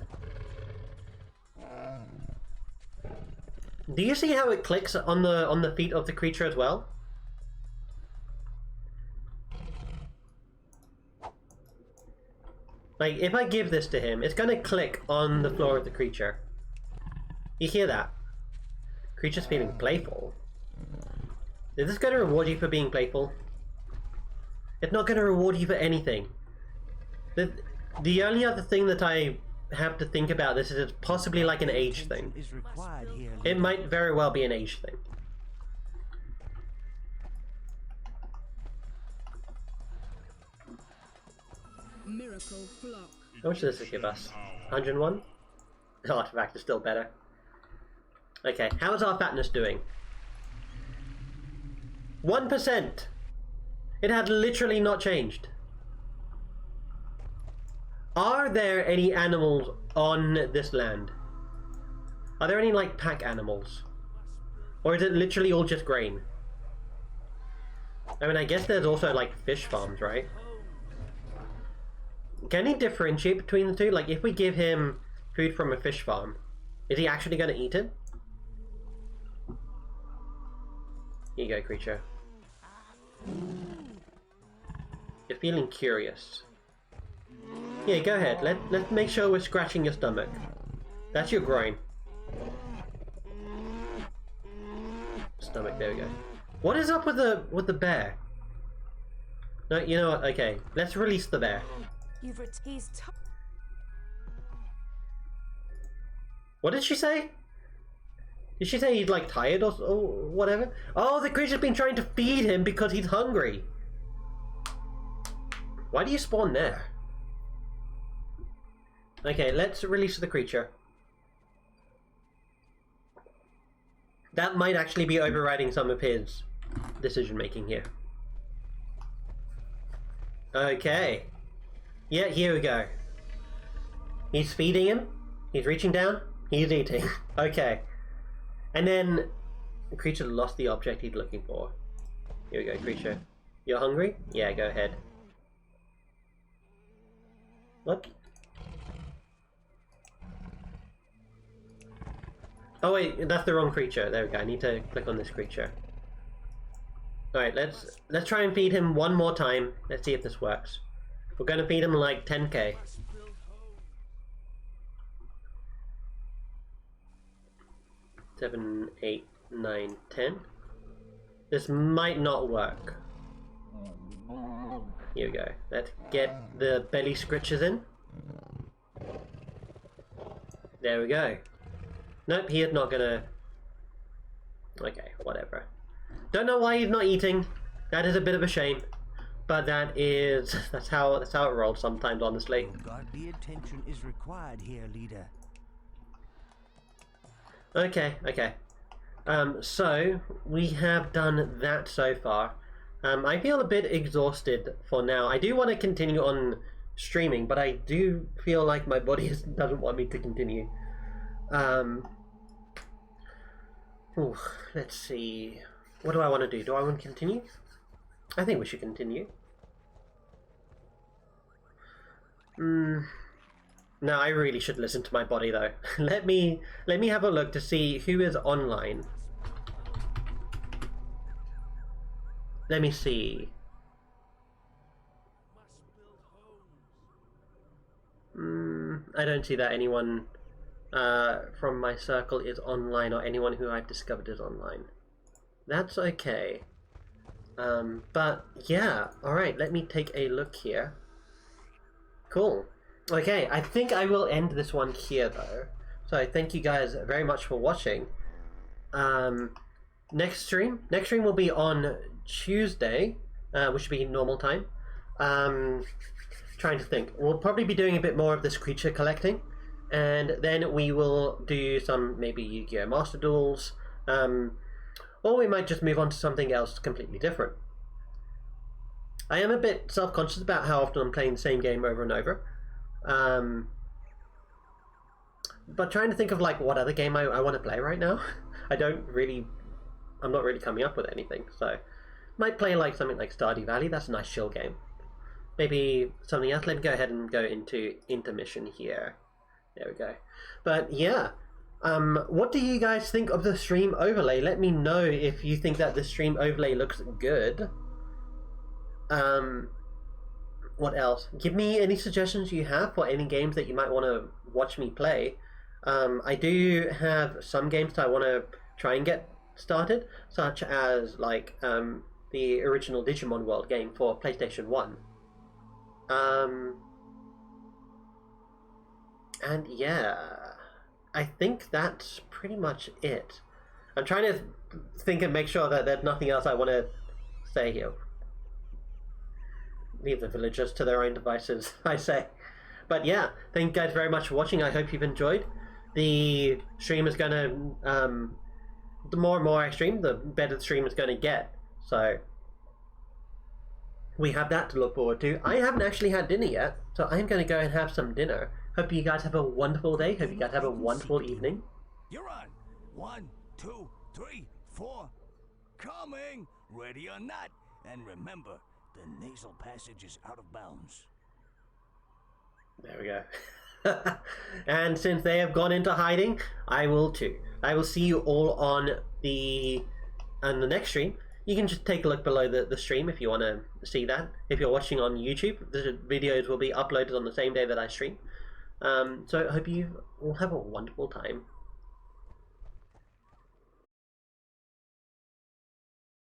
Do you see how it clicks on the feet of the creature as well? Like, if I give this to him, it's going to click on the floor of the creature. You hear that? Creature's feeling playful. Is this going to reward you for being playful? It's not going to reward you for anything. The only other thing that I have to think about this is it's possibly like an age thing. Is required here, It might very well be an age thing. Miracle flock. How much does this give us? 101? Oh, artifact is still better. Okay, how is our fatness doing? 1%! It had literally not changed. Are there any animals on this land? Are there any, like, pack animals? Or is it literally all just grain? I mean, I guess there's also, like, fish farms, right? Can he differentiate between the two? Like, if we give him food from a fish farm, is he actually going to eat it? Here you go, creature. You're feeling curious. Yeah, go ahead. Let's make sure we're scratching your stomach. That's your groin. Stomach, there we go. What is up with the bear? No, you know what? Okay, let's release the bear. You've he's What did she say? Did she say he's like tired or whatever? Oh, the creature's been trying to feed him because he's hungry. Why do you spawn there? Okay, let's release the creature. That might actually be overriding some of his decision making here. Okay. Yeah, here we go. He's feeding him. He's reaching down. He's eating. Okay. And then the creature lost the object he's looking for. Here we go, creature. You're hungry? Yeah, go ahead. Look. Oh wait, that's the wrong creature. There we go. I need to click on this creature. Alright, let's try and feed him one more time. Let's see if this works. We're gonna feed him like 10k. 7, 8, 9, 10. This might not work. Here we go. Let's get the belly scritches in. There we go. Nope, he is not gonna... Okay, whatever. Don't know why he's not eating. That is a bit of a shame. But that's how it rolls sometimes, honestly. Godly attention is required here, leader. Okay. So we have done that so far. I feel a bit exhausted for now. I do want to continue on streaming, but I do feel like my body doesn't want me to continue. Ooh, let's see. What do I want to do? Do I want to continue? I think we should continue. No, I really should listen to my body though. let me have a look to see who is online. Let me see. I don't see that anyone from my circle is online, or anyone who I've discovered is online. That's okay. But yeah, alright, let me take a look here. Cool. Okay, I think I will end this one here though. So thank you guys very much for watching. Next stream will be on Tuesday, which should be normal time. Trying to think. We'll probably be doing a bit more of this creature collecting, and then we will do some maybe Yu-Gi-Oh! Master Duels, or we might just move on to something else completely different. I am a bit self-conscious about how often I'm playing the same game over and over. But trying to think of like what other game I want to play right now. I'm not really coming up with anything, so might play like something like Stardew Valley. That's a nice chill game. Maybe something else. Let me go ahead and go into intermission here. There we go. But yeah, what do you guys think of the stream overlay? Let me know if you think that the stream overlay looks good. What else? Give me any suggestions you have for any games that you might want to watch me play. I do have some games that I want to try and get started, such as like the original Digimon World game for PlayStation 1. And yeah, I think that's pretty much it. I'm trying to think and make sure that there's nothing else I want to say here. Leave the villagers to their own devices, I say. But yeah, thank you guys very much for watching. I hope you've enjoyed. The stream is going to, the more and more I stream, the better the stream is going to get. So we have that to look forward to. I haven't actually had dinner yet, so I'm going to go and have some dinner. Hope you guys have a wonderful day. Hope you guys have a wonderful evening. You're on. 1, 2, 3, 4. Coming. Ready or not. And remember, the nasal passage is out of bounds. There we go. And since they have gone into hiding, I will too. I will see you all on the next stream. You can just take a look below the stream if you want to see that. If you're watching on YouTube, the videos will be uploaded on the same day that I stream. So I hope you all have a wonderful time.